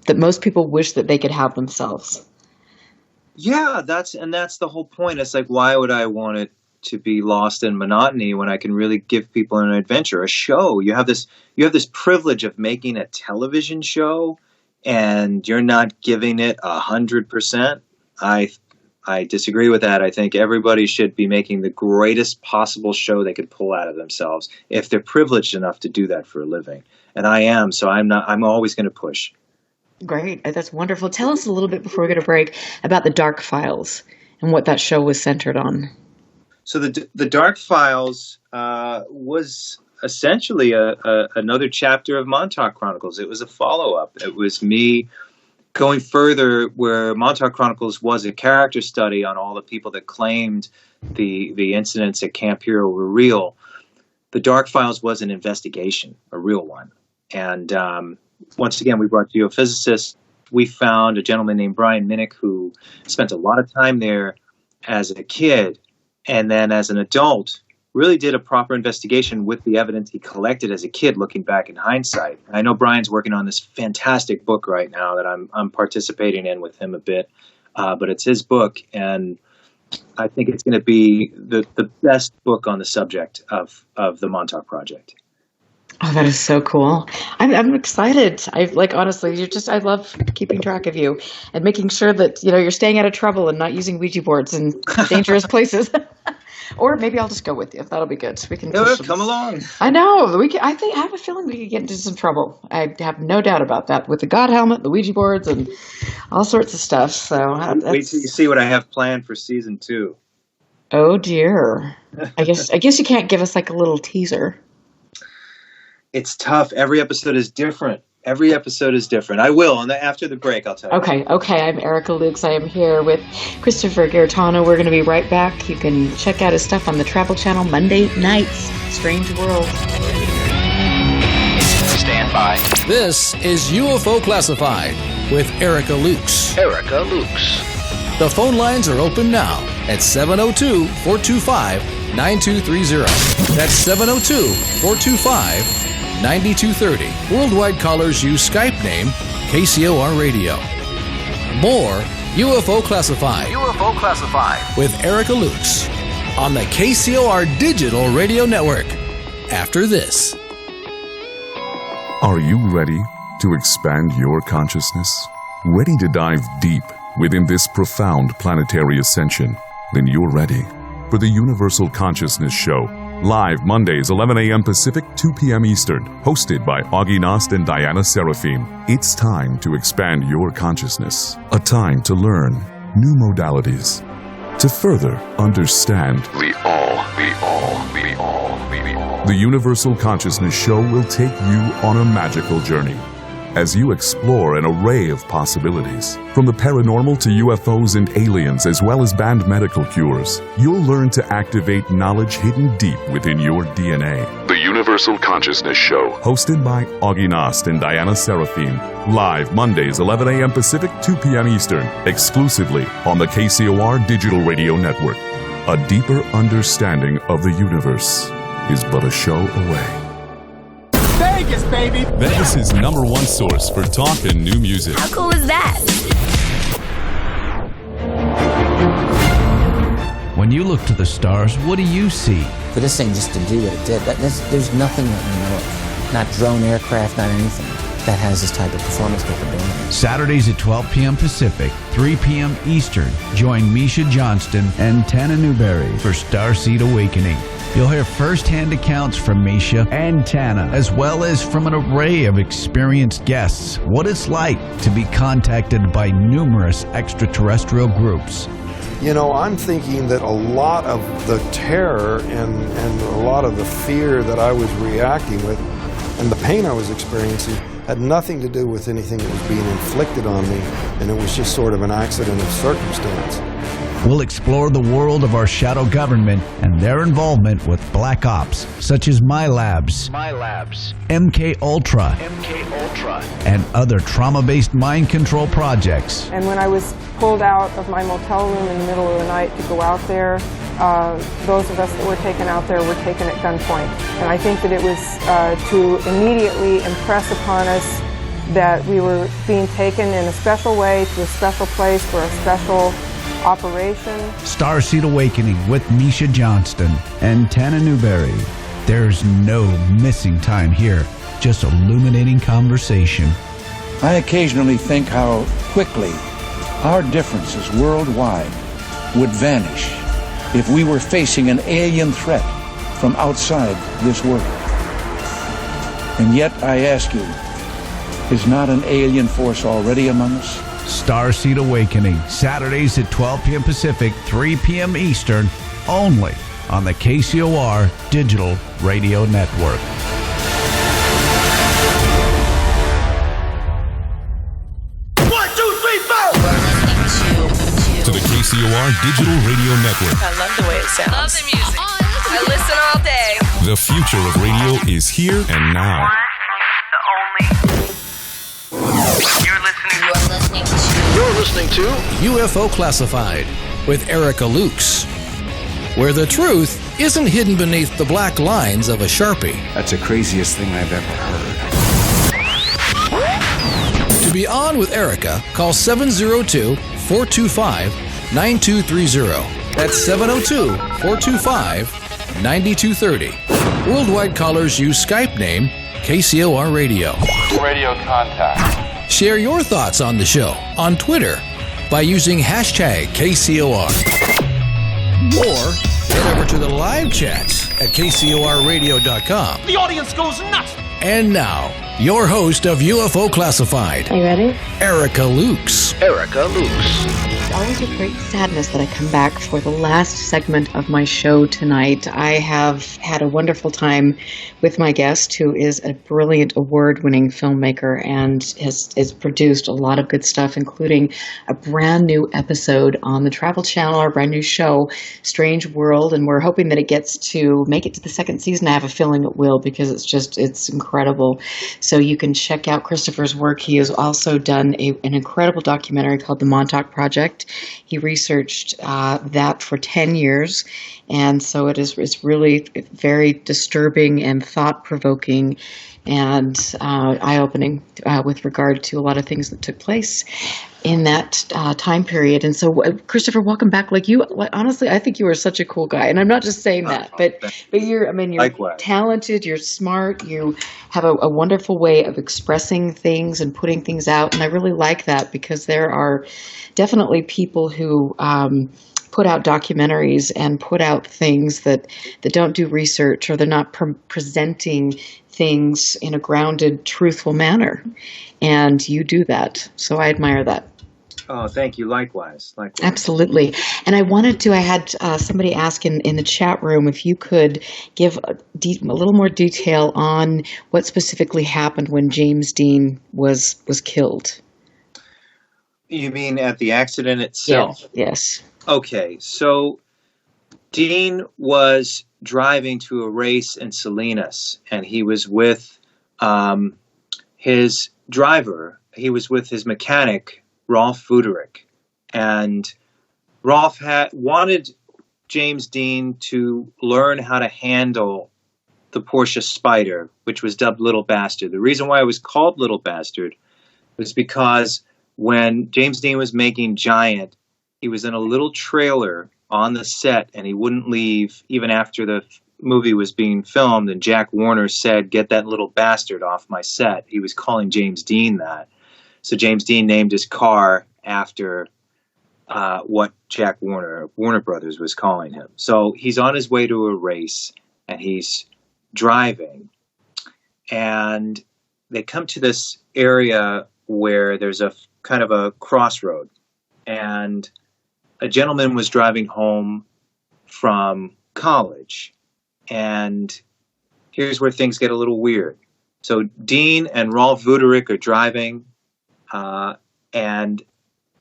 that most people wish that they could have themselves. Yeah, that's the whole point. It's like, why would I want it to be lost in monotony when I can really give people an adventure, a show? You have this privilege of making a television show, and you're not giving it 100%. I disagree with that. I think everybody should be making the greatest possible show they could pull out of themselves if they're privileged enough to do that for a living. And I am, so I'm always going to push. Great. That's wonderful. Tell us a little bit before we go to break about the Dark Files and what that show was centered on. So the Dark Files was essentially another chapter of Montauk Chronicles. It was a follow-up. It was me going further where Montauk Chronicles was a character study on all the people that claimed the incidents at Camp Hero were real. The Dark Files was an investigation, a real one. And once again, we brought geophysicists. We found a gentleman named Brian Minnick who spent a lot of time there as a kid, and then as an adult, really did a proper investigation with the evidence he collected as a kid, looking back in hindsight. And I know Brian's working on this fantastic book right now that I'm participating in with him a bit, but it's his book, and I think it's going to be the best book on the subject of the Montauk Project. Oh, that is so cool. I'm excited. Honestly, I love keeping track of you and making sure that, you're staying out of trouble and not using Ouija boards in dangerous places. Or maybe I'll just go with you. That'll be good. We can come along. I know. I have a feeling we could get into some trouble. I have no doubt about that with the God helmet, the Ouija boards, and all sorts of stuff. So wait till you see what I have planned for season 2. Oh dear. I guess you can't give us like a little teaser. It's tough. Every episode is different. I will, and after the break, I'll tell you. Okay. I'm Erica Lukes. I am here with Christopher Garetano. We're going to be right back. You can check out his stuff on the Travel Channel Monday nights. Strange World. Stand by. This is UFO Classified with Erica Lukes. The phone lines are open now at 702-425-9230. That's 702-425-9230. 9230. Worldwide callers use Skype name KCOR Radio. More UFO Classified with Erica Lukes on the KCOR Digital Radio Network. After this. Are you ready to expand your consciousness? Ready to dive deep within this profound planetary ascension? Then you're ready for the Universal Consciousness Show. Live Mondays, 11 a.m. Pacific, 2 p.m. Eastern. Hosted by Augie Nost and Diana Seraphim. It's time to expand your consciousness. A time to learn new modalities. To further understand the all. The Universal Consciousness Show will take you on a magical journey as you explore an array of possibilities. From the paranormal to UFOs and aliens, as well as banned medical cures, you'll learn to activate knowledge hidden deep within your DNA. The Universal Consciousness Show, hosted by Augie Nost and Diana Seraphim. Live Mondays, 11 a.m. Pacific, 2 p.m. Eastern, exclusively on the KCOR Digital Radio Network. A deeper understanding of the universe is but a show away. Vegas, baby! Vegas' #1 source for talk and new music. How cool is that? When you look to the stars, what do you see? For this thing just to do what it did, there's nothing that we know of. Not drone aircraft, not anything that has this type of performance capability. Saturdays at 12 p.m. Pacific, 3 p.m. Eastern. Join Misha Johnston and Tana Newberry for Starseed Awakening. You'll hear first-hand accounts from Misha and Tana, as well as from an array of experienced guests, what it's like to be contacted by numerous extraterrestrial groups. I'm thinking that a lot of the terror and a lot of the fear that I was reacting with and the pain I was experiencing had nothing to do with anything that was being inflicted on me, and it was just sort of an accident of circumstance. We'll explore the world of our shadow government and their involvement with black ops, such as MyLabs, MK Ultra, and other trauma-based mind control projects. And when I was pulled out of my motel room in the middle of the night to go out there, those of us that were taken out there were taken at gunpoint. And I think that it was to immediately impress upon us that we were being taken in a special way to a special place for a special operation. Starseed Awakening with Misha Johnston and Tana Newberry. There's no missing time here, just illuminating conversation. I occasionally think how quickly our differences worldwide would vanish if we were facing an alien threat from outside this world. And yet I ask you, is not an alien force already among us? Starseed Awakening, Saturdays at 12 p.m. Pacific, 3 p.m. Eastern, only on the KCOR Digital Radio Network. To the KCOR Digital Radio Network. I love the way it sounds. Love the music. I listen all day. The future of radio is here and now. You're listening to UFO Classified with Erica Lukes, where the truth isn't hidden beneath the black lines of a Sharpie. That's the craziest thing I've ever heard. To be on with Erica, call 702-425-9230. That's 702-425-9230. Worldwide callers use Skype name KCOR Radio. Radio contact. Share your thoughts on the show on Twitter by using hashtag KCOR. Or head over to the live chats at KCORradio.com. The audience goes nuts. And now, your host of UFO Classified. Are you ready? Erica Lukes. It's always with great sadness that I come back for the last segment of my show tonight. I have had a wonderful time with my guest, who is a brilliant award-winning filmmaker and has produced a lot of good stuff, including a brand new episode on the Travel Channel, our brand new show, Strange World, and we're hoping that it gets to make it to the second season. I have a feeling it will, because it's incredible. So you can check out Christopher's work. He has also done an incredible documentary called The Montauk Project. He researched that for 10 years, and so it's really very disturbing and thought-provoking and eye-opening with regard to a lot of things that took place in that time period. And so, Christopher, welcome back. Honestly, I think you are such a cool guy, and I'm not just saying that, but you're Likewise. talented, you're smart, you have a wonderful way of expressing things and putting things out, and I really like that, because there are definitely people who put out documentaries and put out things that don't do research, or they're not presenting things in a grounded, truthful manner. And you do that. So I admire that. Oh, thank you. Likewise. Absolutely. And I had somebody ask in the chat room if you could give a little more detail on what specifically happened when James Dean was killed. You mean at the accident itself? Yes. Okay, so Dean was driving to a race in Salinas, and he was with his driver. He was with his mechanic, Rolf Vuderick, and Rolf wanted James Dean to learn how to handle the Porsche Spyder, which was dubbed Little Bastard. The reason why it was called Little Bastard was because when James Dean was making Giant, he was in a little trailer on the set, and he wouldn't leave even after the movie was being filmed, and Jack Warner said, "Get that little bastard off my set." He was calling James Dean that. So James Dean named his car after what Jack Warner Brothers was calling him. So he's on his way to a race, and he's driving, and they come to this area where there's a kind of a crossroad, and a gentleman was driving home from college, and here's where things get a little weird. So Dean and Rolf Vuderick are driving, and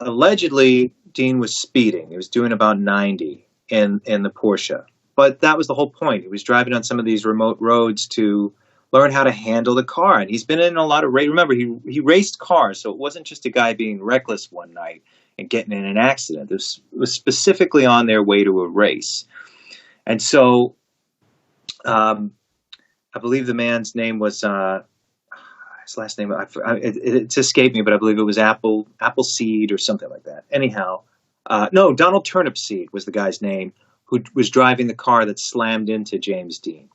allegedly Dean was speeding. He was doing about 90 in the Porsche. But that was the whole point. He was driving on some of these remote roads to learn how to handle the car. And he's been in a lot of remember, he raced cars, so it wasn't just a guy being reckless one night and getting in an accident. This was specifically on their way to a race. And so I believe the man's name was his last name. It's escaped me, but I believe it was Appleseed or something like that. Anyhow, no, Donald Turnipseed was the guy's name who was driving the car that slammed into James Dean.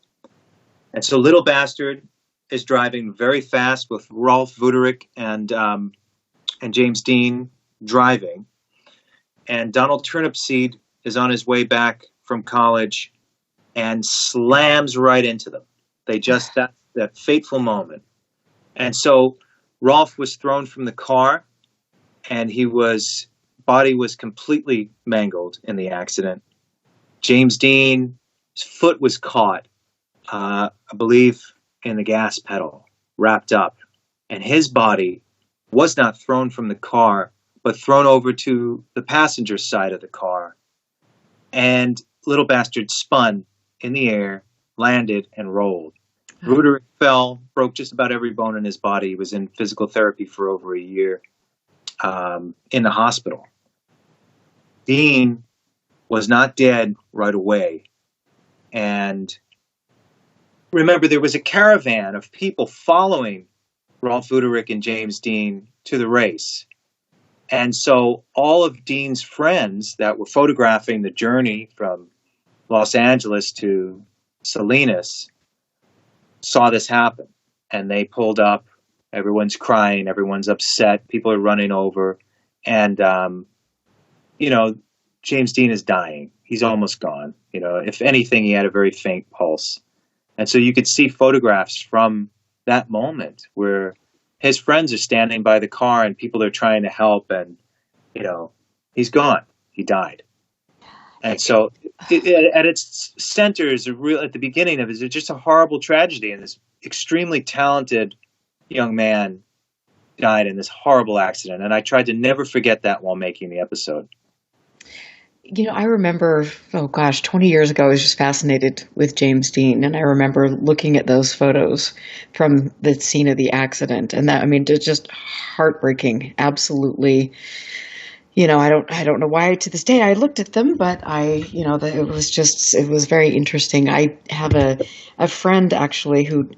And so Little Bastard is driving very fast with Rolf Vuderick and James Dean driving, and Donald Turnipseed is on his way back from college and slams right into them. They just, that fateful moment. And so Rolf was thrown from the car, and body was completely mangled in the accident. James Dean's foot was caught, I believe, in the gas pedal, wrapped up. And his body was not thrown from the car, but thrown over to the passenger side of the car. And Little Bastard spun in the air, landed, and rolled. Ruderick fell, broke just about every bone in his body. He was in physical therapy for over a year in the hospital. Dean was not dead right away. And remember, there was a caravan of people following Rolf Vuderick and James Dean to the race. And so all of Dean's friends that were photographing the journey from Los Angeles to Salinas saw this happen, and they pulled up. Everyone's crying, everyone's upset, people are running over, and James Dean is dying. He's almost gone. If anything, he had a very faint pulse. And so you could see photographs from that moment where his friends are standing by the car and people are trying to help, and he's gone. He died. And so at its center is at the beginning of it is just a horrible tragedy, and this extremely talented young man died in this horrible accident. And I tried to never forget that while making the episode. I remember, 20 years ago, I was just fascinated with James Dean. And I remember looking at those photos from the scene of the accident. And it's just heartbreaking. Absolutely. I don't know why to this day I looked at them, but it was very interesting. I have a friend actually who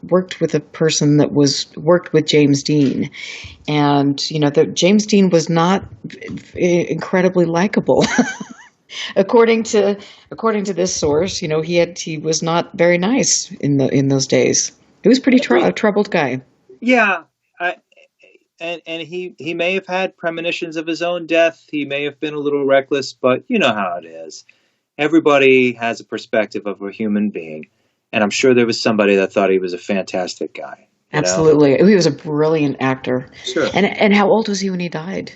worked with a person that worked with James Dean, and that James Dean was not incredibly likable. according to this source, he was not very nice in those days. He was pretty a troubled guy. Yeah. And he may have had premonitions of his own death. He may have been a little reckless, but you know how it is. Everybody has a perspective of a human being. And I'm sure there was somebody that thought he was a fantastic guy. Absolutely. He was a brilliant actor. Sure. And how old was he when he died?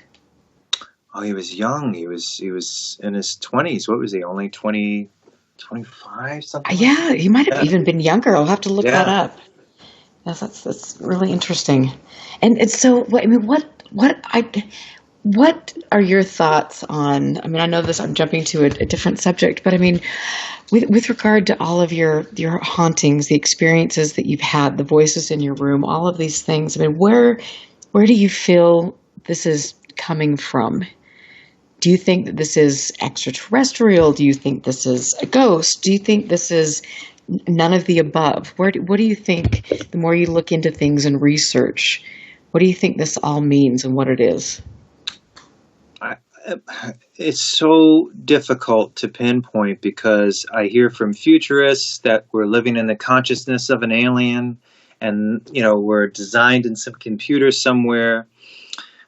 Oh, he was young. He was in his 20s. What was he? Only 25, something? Yeah, he might have even been younger. I'll have to look that up. Yes, that's really interesting. And so, what are your thoughts on? I know this. I'm jumping to a different subject, but with regard to all of your hauntings, the experiences that you've had, the voices in your room, all of these things. Where do you feel this is coming from? Do you think that this is extraterrestrial? Do you think this is a ghost? Do you think this is none of the above? What do you think, the more you look into things and research, what do you think this all means and what it is? It's so difficult to pinpoint because I hear from futurists that we're living in the consciousness of an alien and, we're designed in some computer somewhere.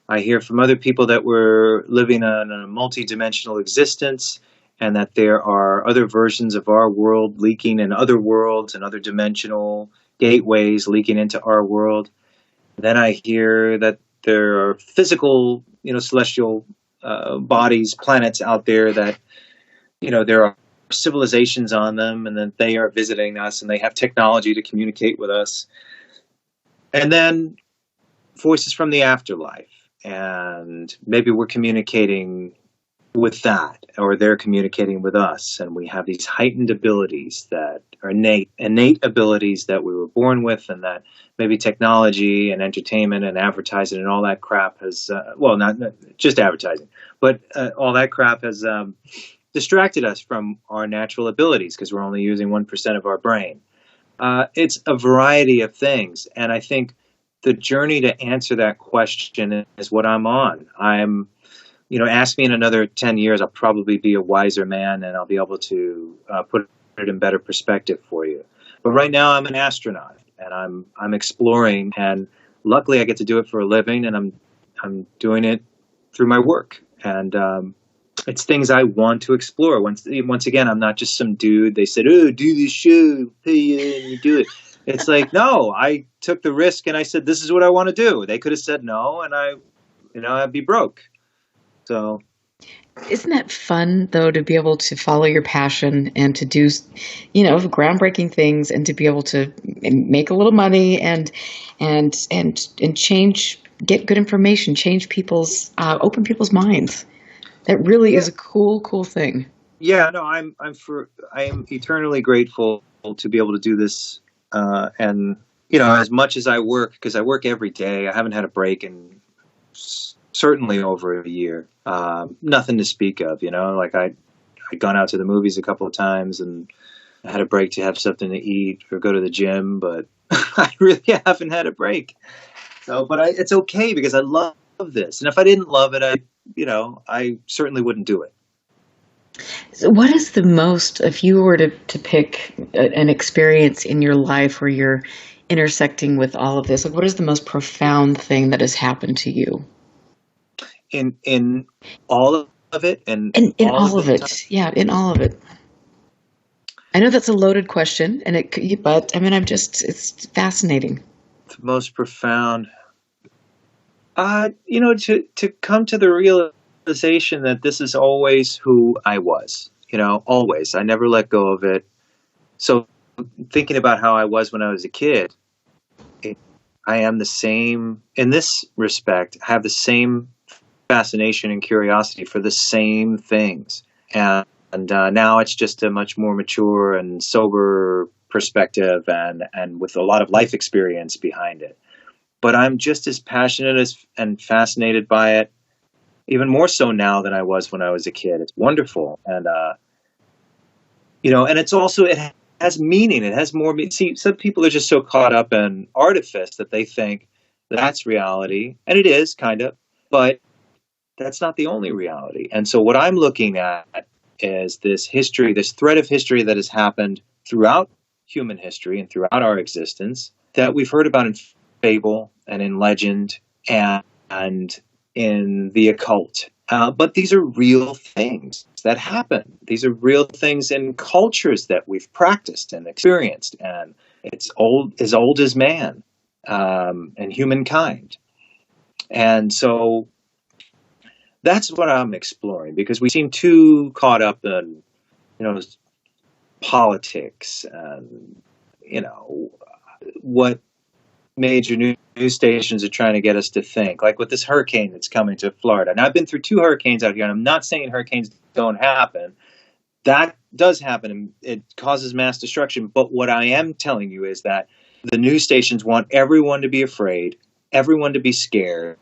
I hear from other people that we're living on a multi-dimensional existence, and that there are other versions of our world leaking in other worlds and other dimensional gateways leaking into our world. Then I hear that there are physical, celestial bodies, planets out there that, there are civilizations on them, and that they are visiting us and they have technology to communicate with us. And then voices from the afterlife. and maybe we're communicating with that, or they're communicating with us, and we have these heightened abilities that are innate abilities that we were born with, and that maybe technology and entertainment and advertising and all that crap has, not just advertising, but all that crap has distracted us from our natural abilities because we're only using 1% of our brain. It's a variety of things, and I think the journey to answer that question is what I'm on. Ask me in another 10 years, I'll probably be a wiser man, and I'll be able to put it in better perspective for you. But right now I'm an astronaut, and I'm exploring, and luckily I get to do it for a living, and I'm doing it through my work. And it's things I want to explore. Once again, I'm not just some dude. They said, "Oh, do this show, pay you, and you do it." It's like, no, I took the risk and I said, "This is what I want to do." They could have said no, and I'd be broke. So, isn't that fun though, to be able to follow your passion and to do, groundbreaking things, and to be able to make a little money and change, get good information, change open people's minds. That really is a cool thing. Yeah, no, I am eternally grateful to be able to do this. And as much as I work, because I work every day, I haven't had a break in certainly over a year. Nothing to speak of, like I'd gone out to the movies a couple of times, and I had a break to have something to eat or go to the gym, but I really haven't had a break. So, but it's okay because I love this. And if I didn't love it, I certainly wouldn't do it. So what is the most, if you were to pick an experience in your life where you're intersecting with all of this, like what is the most profound thing that has happened to you? In all of it? In all of it. Yeah, in all of it. I know that's a loaded question, but it's fascinating. The most profound, to come to the realization that this is always who I was, always. I never let go of it. So thinking about how I was when I was a kid, I am the same in this respect. I have the same fascination and curiosity for the same things. And now it's just a much more mature and sober perspective and with a lot of life experience behind it. But I'm just as passionate and fascinated by it, even more so now than I was when I was a kid. It's wonderful. And, and it's also, it has meaning. It has more. See, some people are just so caught up in artifice that they think that's reality. And it is kind of, but that's not the only reality. And so what I'm looking at is this history, this thread of history that has happened throughout human history and throughout our existence that we've heard about in fable and in legend and in the occult. But these are real things that happen. These are real things in cultures that we've practiced and experienced. And it's old as man and humankind. And so that's what I'm exploring, because we seem too caught up in, politics and, what major news stations are trying to get us to think, like with this hurricane that's coming to Florida. Now, I've been through 2 hurricanes out here, and I'm not saying hurricanes don't happen. That does happen, and it causes mass destruction. But what I am telling you is that the news stations want everyone to be afraid, everyone to be scared,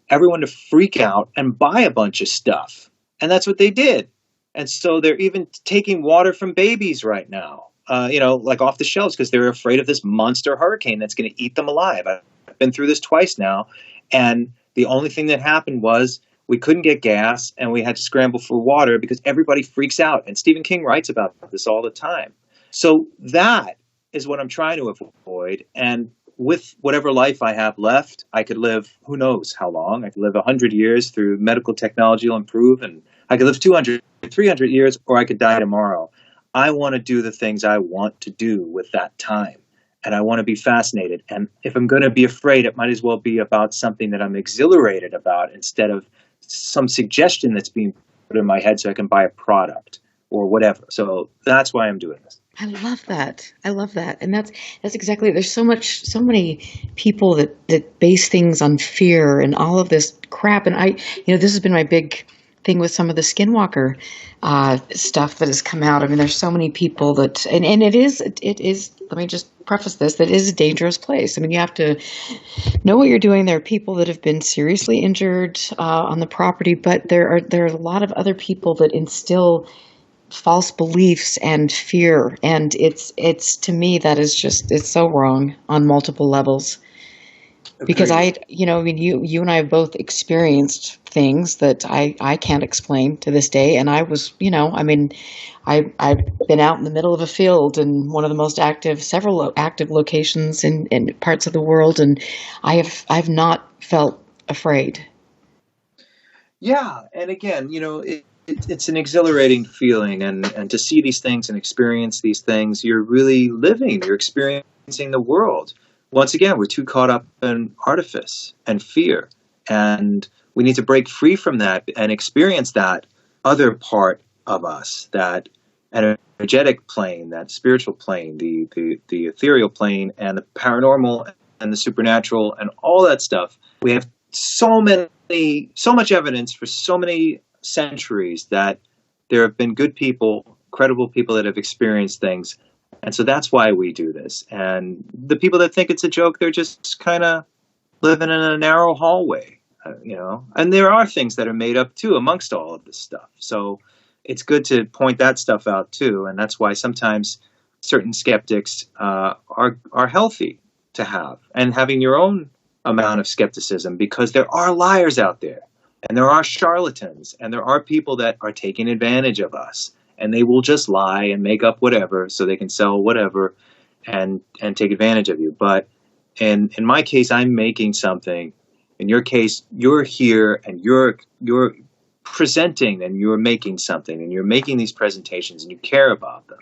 everyone to freak out and buy a bunch of stuff. And that's what they did. And so they're even taking water from babies right now, like off the shelves, because they're afraid of this monster hurricane that's going to eat them alive. I've been through this twice now. And the only thing that happened was we couldn't get gas and we had to scramble for water because everybody freaks out. And Stephen King writes about this all the time. So that is what I'm trying to avoid. And with whatever life I have left, I could live, who knows how long. I could live 100 years through medical technology will improve, and I could live 200, 300 years, or I could die tomorrow. I want to do the things I want to do with that time, and I want to be fascinated. And if I'm going to be afraid, it might as well be about something that I'm exhilarated about instead of some suggestion that's being put in my head so I can buy a product or whatever. So that's why I'm doing this. I love that. I love that. And that's exactly, there's so many people that base things on fear and all of this crap. And this has been my big thing with some of the Skinwalker stuff that has come out. I mean, there's so many people that, and it is, let me just preface this, that it is a dangerous place. I mean, you have to know what you're doing. There are people that have been seriously injured on the property, but there are a lot of other people that instill false beliefs and fear, and it's to me that is just, it's so wrong on multiple levels. Because you and I have both experienced things that I can't explain to this day, and I was, I've been out in the middle of a field in one of the most several active locations in parts of the world, and I've not felt afraid. Yeah, and again, it's an exhilarating feeling, and to see these things and experience these things, you're really living, you're experiencing the world. Once again, we're too caught up in artifice and fear, and we need to break free from that and experience that other part of us, that energetic plane, that spiritual plane, the ethereal plane, and the paranormal and the supernatural and all that stuff. We have so much evidence for so many centuries that there have been good people, credible people that have experienced things. And so that's why we do this. And the people that think it's a joke, they're just kind of living in a narrow hallway, And there are things that are made up, too, amongst all of this stuff. So it's good to point that stuff out, too. And that's why sometimes certain skeptics are healthy to have. And having your own amount of skepticism, because there are liars out there. And there are charlatans. And there are people that are taking advantage of us. And they will just lie and make up whatever so they can sell whatever and take advantage of you. But in my case, I'm making something. In your case, you're here and you're presenting and you're making something and you're making these presentations and you care about them.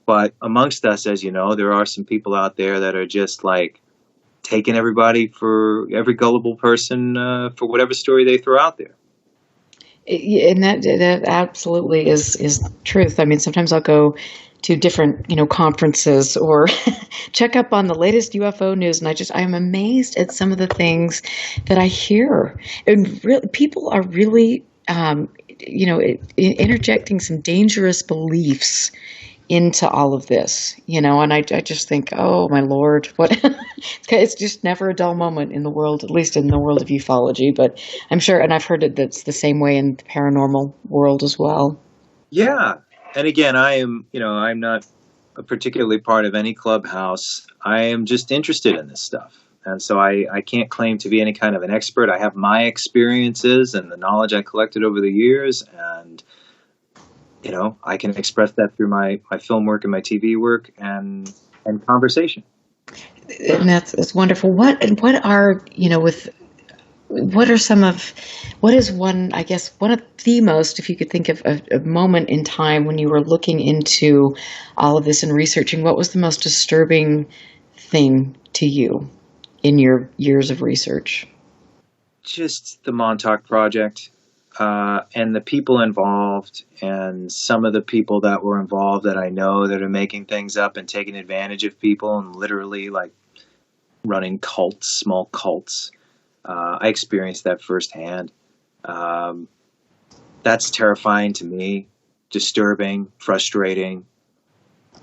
But amongst us, as you know, there are some people out there that are just like taking every gullible person for whatever story they throw out there. And that absolutely is truth. I mean, sometimes I'll go to different, conferences or check up on the latest UFO news, and I am amazed at some of the things that I hear. And people are really, interjecting some dangerous beliefs into all of this, and I just think, oh my Lord, what? It's just never a dull moment in the world, at least in the world of ufology. But I'm sure, and I've heard that's the same way in the paranormal world as well. Yeah, and again, I'm not a particularly part of any clubhouse. I am just interested in this stuff, and so I can't claim to be any kind of an expert. I have my experiences and the knowledge I collected over the years, and I can express that through my film work and my TV work and conversation. And that's wonderful. What is one of the most, if you could think of a moment in time when you were looking into all of this and researching, what was the most disturbing thing to you in your years of research? Just the Montauk project. And the people involved, and some of the people that were involved that I know that are making things up and taking advantage of people and literally like running cults, small cults. I experienced that firsthand. That's terrifying to me, disturbing, frustrating,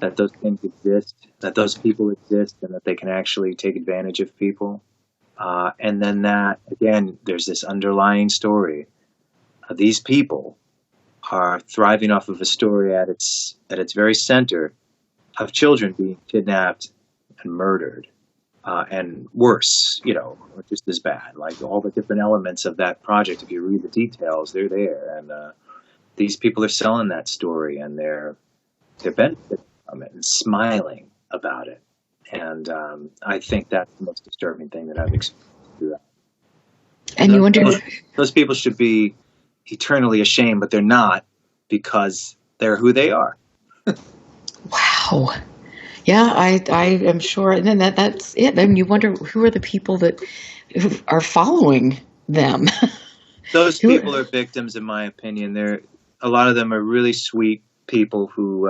that those things exist, that those people exist, and that they can actually take advantage of people. And then that, again, there's this underlying story. These people are thriving off of a story at its very center of children being kidnapped and murdered, and worse, just as bad. Like all the different elements of that project, if you read the details, they're there. And these people are selling that story, and they're benefiting from it and smiling about it. And I think that's the most disturbing thing that I've experienced through that. And you wonder, those people should be eternally ashamed, but they're not, because they're who they are. Wow. Yeah, I am sure. And then that's it. Then you wonder, who are the people that are following them? Those people are victims, in my opinion. A lot of them are really sweet people who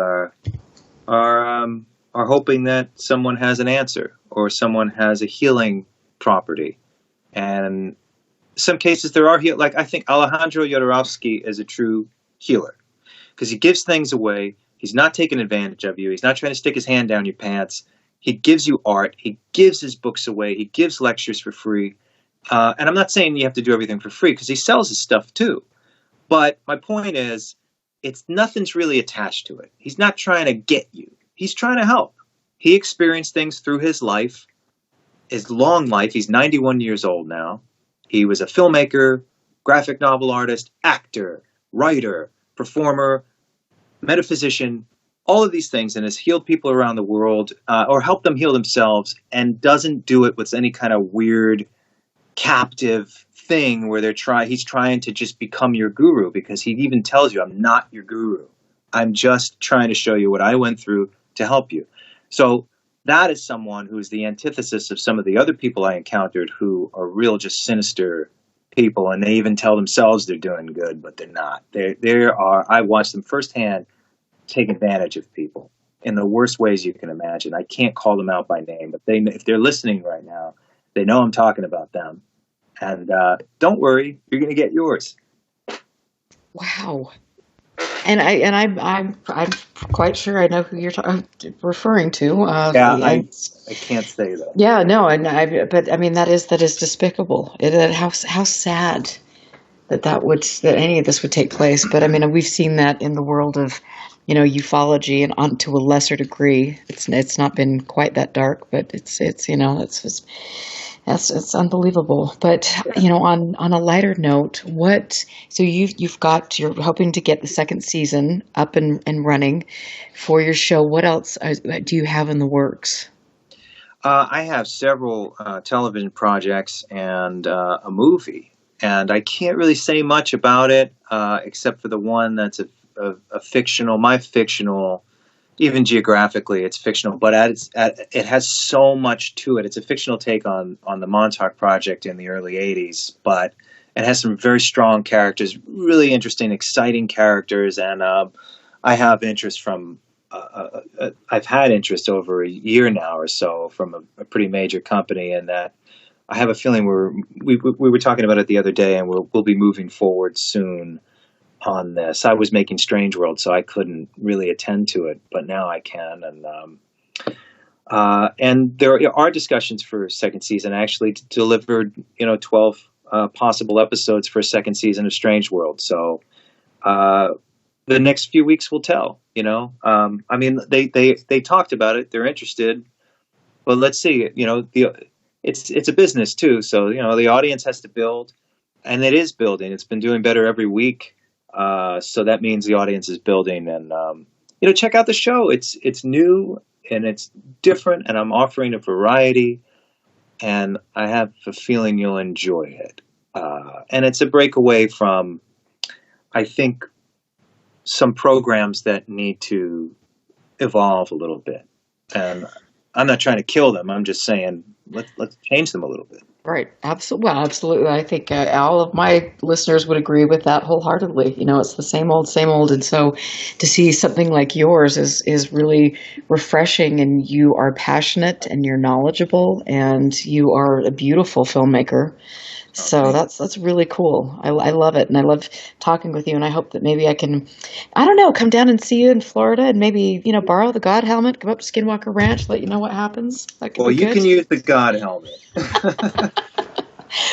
are hoping that someone has an answer or someone has a healing property. And some cases there are like I think Alejandro Jodorowsky is a true healer because he gives things away. He's not taking advantage of you. He's not trying to stick his hand down your pants. He gives you art. He gives his books away. He gives lectures for free. And I'm not saying you have to do everything for free because he sells his stuff too. But my point is, nothing's really attached to it. He's not trying to get you. He's trying to help. He experienced things through his life, his long life. He's 91 years old now. He was a filmmaker, graphic novel artist, actor, writer, performer, metaphysician, all of these things, and has healed people around the world or helped them heal themselves, and doesn't do it with any kind of weird captive thing where he's trying to just become your guru, because he even tells you, I'm not your guru. I'm just trying to show you what I went through to help you. So that is someone who is the antithesis of some of the other people I encountered who are real just sinister people, and they even tell themselves they're doing good, but they're not. I watched them firsthand take advantage of people in the worst ways you can imagine. I can't call them out by name, but if they're listening right now, they know I'm talking about them. And don't worry, you're going to get yours. Wow. And I'm quite sure I know who you're referring to. I can't say that. Yeah, no, but I mean that is despicable. How sad that any of this would take place. But I mean, we've seen that in the world of, ufology, and on to a lesser degree. It's not been quite that dark, but it's unbelievable. But on a lighter note, you're hoping to get the second season up and running for your show. What else do you have in the works? I have several television projects and a movie, and I can't really say much about it except for the one that's a fictional, my fictional. Even geographically, it's fictional, but it has so much to it. It's a fictional take on the Montauk project in the early 80s, but it has some very strong characters, really interesting, exciting characters, and I have interest from I've had interest over a year now or so from a pretty major company, and that I have a feeling we were talking about it the other day, and we'll be moving forward soon on this. I was making Strange World, so I couldn't really attend to it, but now I can. And there are discussions for a second season. I actually delivered 12 possible episodes for a second season of Strange World. So the next few weeks will tell. I mean, they talked about it. They're interested, but let's see. It's a business too, so the audience has to build, and it is building. It's been doing better every week. So that means the audience is building, and check out the show. It's new and it's different, and I'm offering a variety, and I have a feeling you'll enjoy it. And it's a breakaway from, I think, some programs that need to evolve a little bit. And I'm not trying to kill them. I'm just saying let's change them a little bit. Right. Absolutely. Well, absolutely. I think all of my listeners would agree with that wholeheartedly. It's the same old. And so to see something like yours is really refreshing, and you are passionate and you're knowledgeable and you are a beautiful filmmaker. So that's really cool. I love it. And I love talking with you. And I hope that maybe I can, come down and see you in Florida and maybe, borrow the God helmet, come up to Skinwalker Ranch, let you know what happens. Well, you can use the God helmet.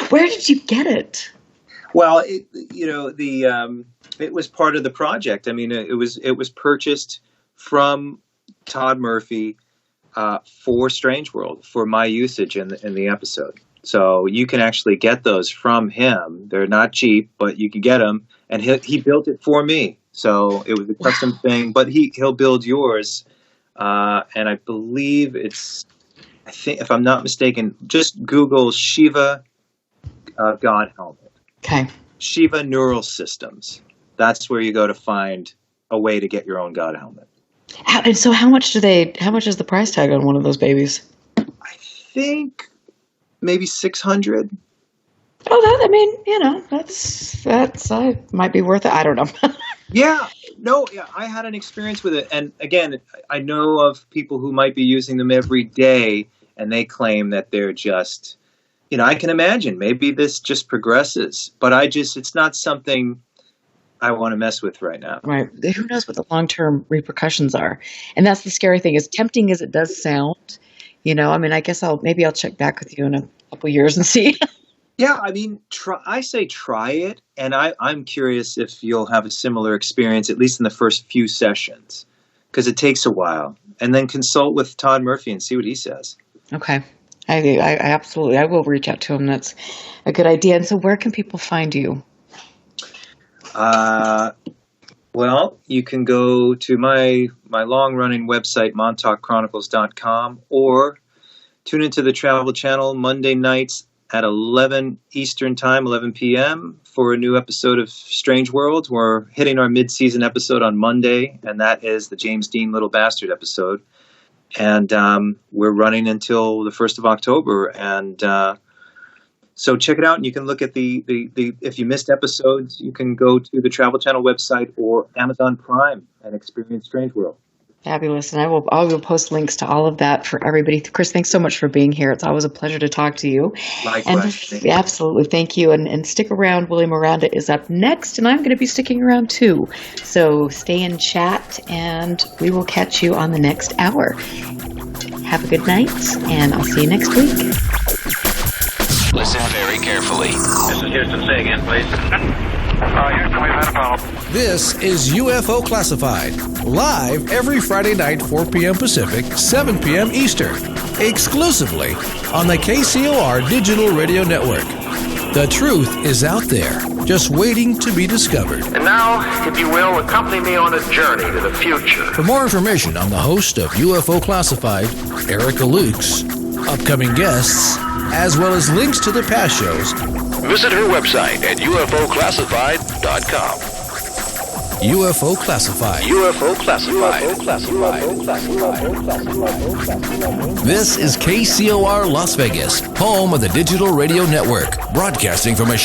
Where did you get it? Well, it was part of the project. I mean, it was purchased from Todd Murphy for Strange World for my usage in the episode. So you can actually get those from him. They're not cheap, but you can get them. And he built it for me. So it was a custom thing, but he'll build yours. And I believe I think, if I'm not mistaken, just Google Shiva God helmet. Okay. Shiva Neural Systems. That's where you go to find a way to get your own God helmet. And so how much is the price tag on one of those babies? I think maybe $600. Oh, that's might be worth it. I don't know. Yeah. No, yeah, I had an experience with it. And again, I know of people who might be using them every day, and they claim that they're just, I can imagine maybe this just progresses, but it's not something I want to mess with right now. Right. Who knows what the long-term repercussions are? And that's the scary thing, as tempting as it does sound, I guess I'll check back with you in a couple years and see. Yeah, I say try it, and I'm curious if you'll have a similar experience, at least in the first few sessions, because it takes a while. And then consult with Todd Murphy and see what he says. Okay. I absolutely, I will reach out to him. That's a good idea. And so where can people find you? Well, you can go to my long-running website, montaukchronicles.com, or tune into the Travel Channel Monday nights at 11 Eastern Time, 11 p.m. for a new episode of Strange Worlds. We're hitting our mid-season episode on Monday, and that is the James Dean Little Bastard episode. And we're running until the 1st of October. And so check it out, and you can look at the if you missed episodes, you can go to the Travel Channel website or Amazon Prime and experience Strange World. Fabulous. And I will post links to all of that for everybody. Chris, thanks so much for being here. It's always a pleasure to talk to you. Likewise. And absolutely. Thank you. And stick around. William Miranda is up next, and I'm going to be sticking around too. So stay in chat, and we will catch you on the next hour. Have a good night, and I'll see you next week. Listen very carefully. This is Houston. Say again, please. Houston, we've had a problem. This is UFO Classified, live every Friday night, 4 p.m. Pacific, 7 p.m. Eastern, exclusively on the KCOR Digital Radio Network. The truth is out there, just waiting to be discovered. And now, if you will, accompany me on a journey to the future. For more information on the host of UFO Classified, Erica Lukes, upcoming guests, as well as links to the past shows, visit her website at ufoclassified.com. UFO Classified. UFO Classified. This is KCOR Las Vegas, home of the Digital Radio Network, broadcasting from a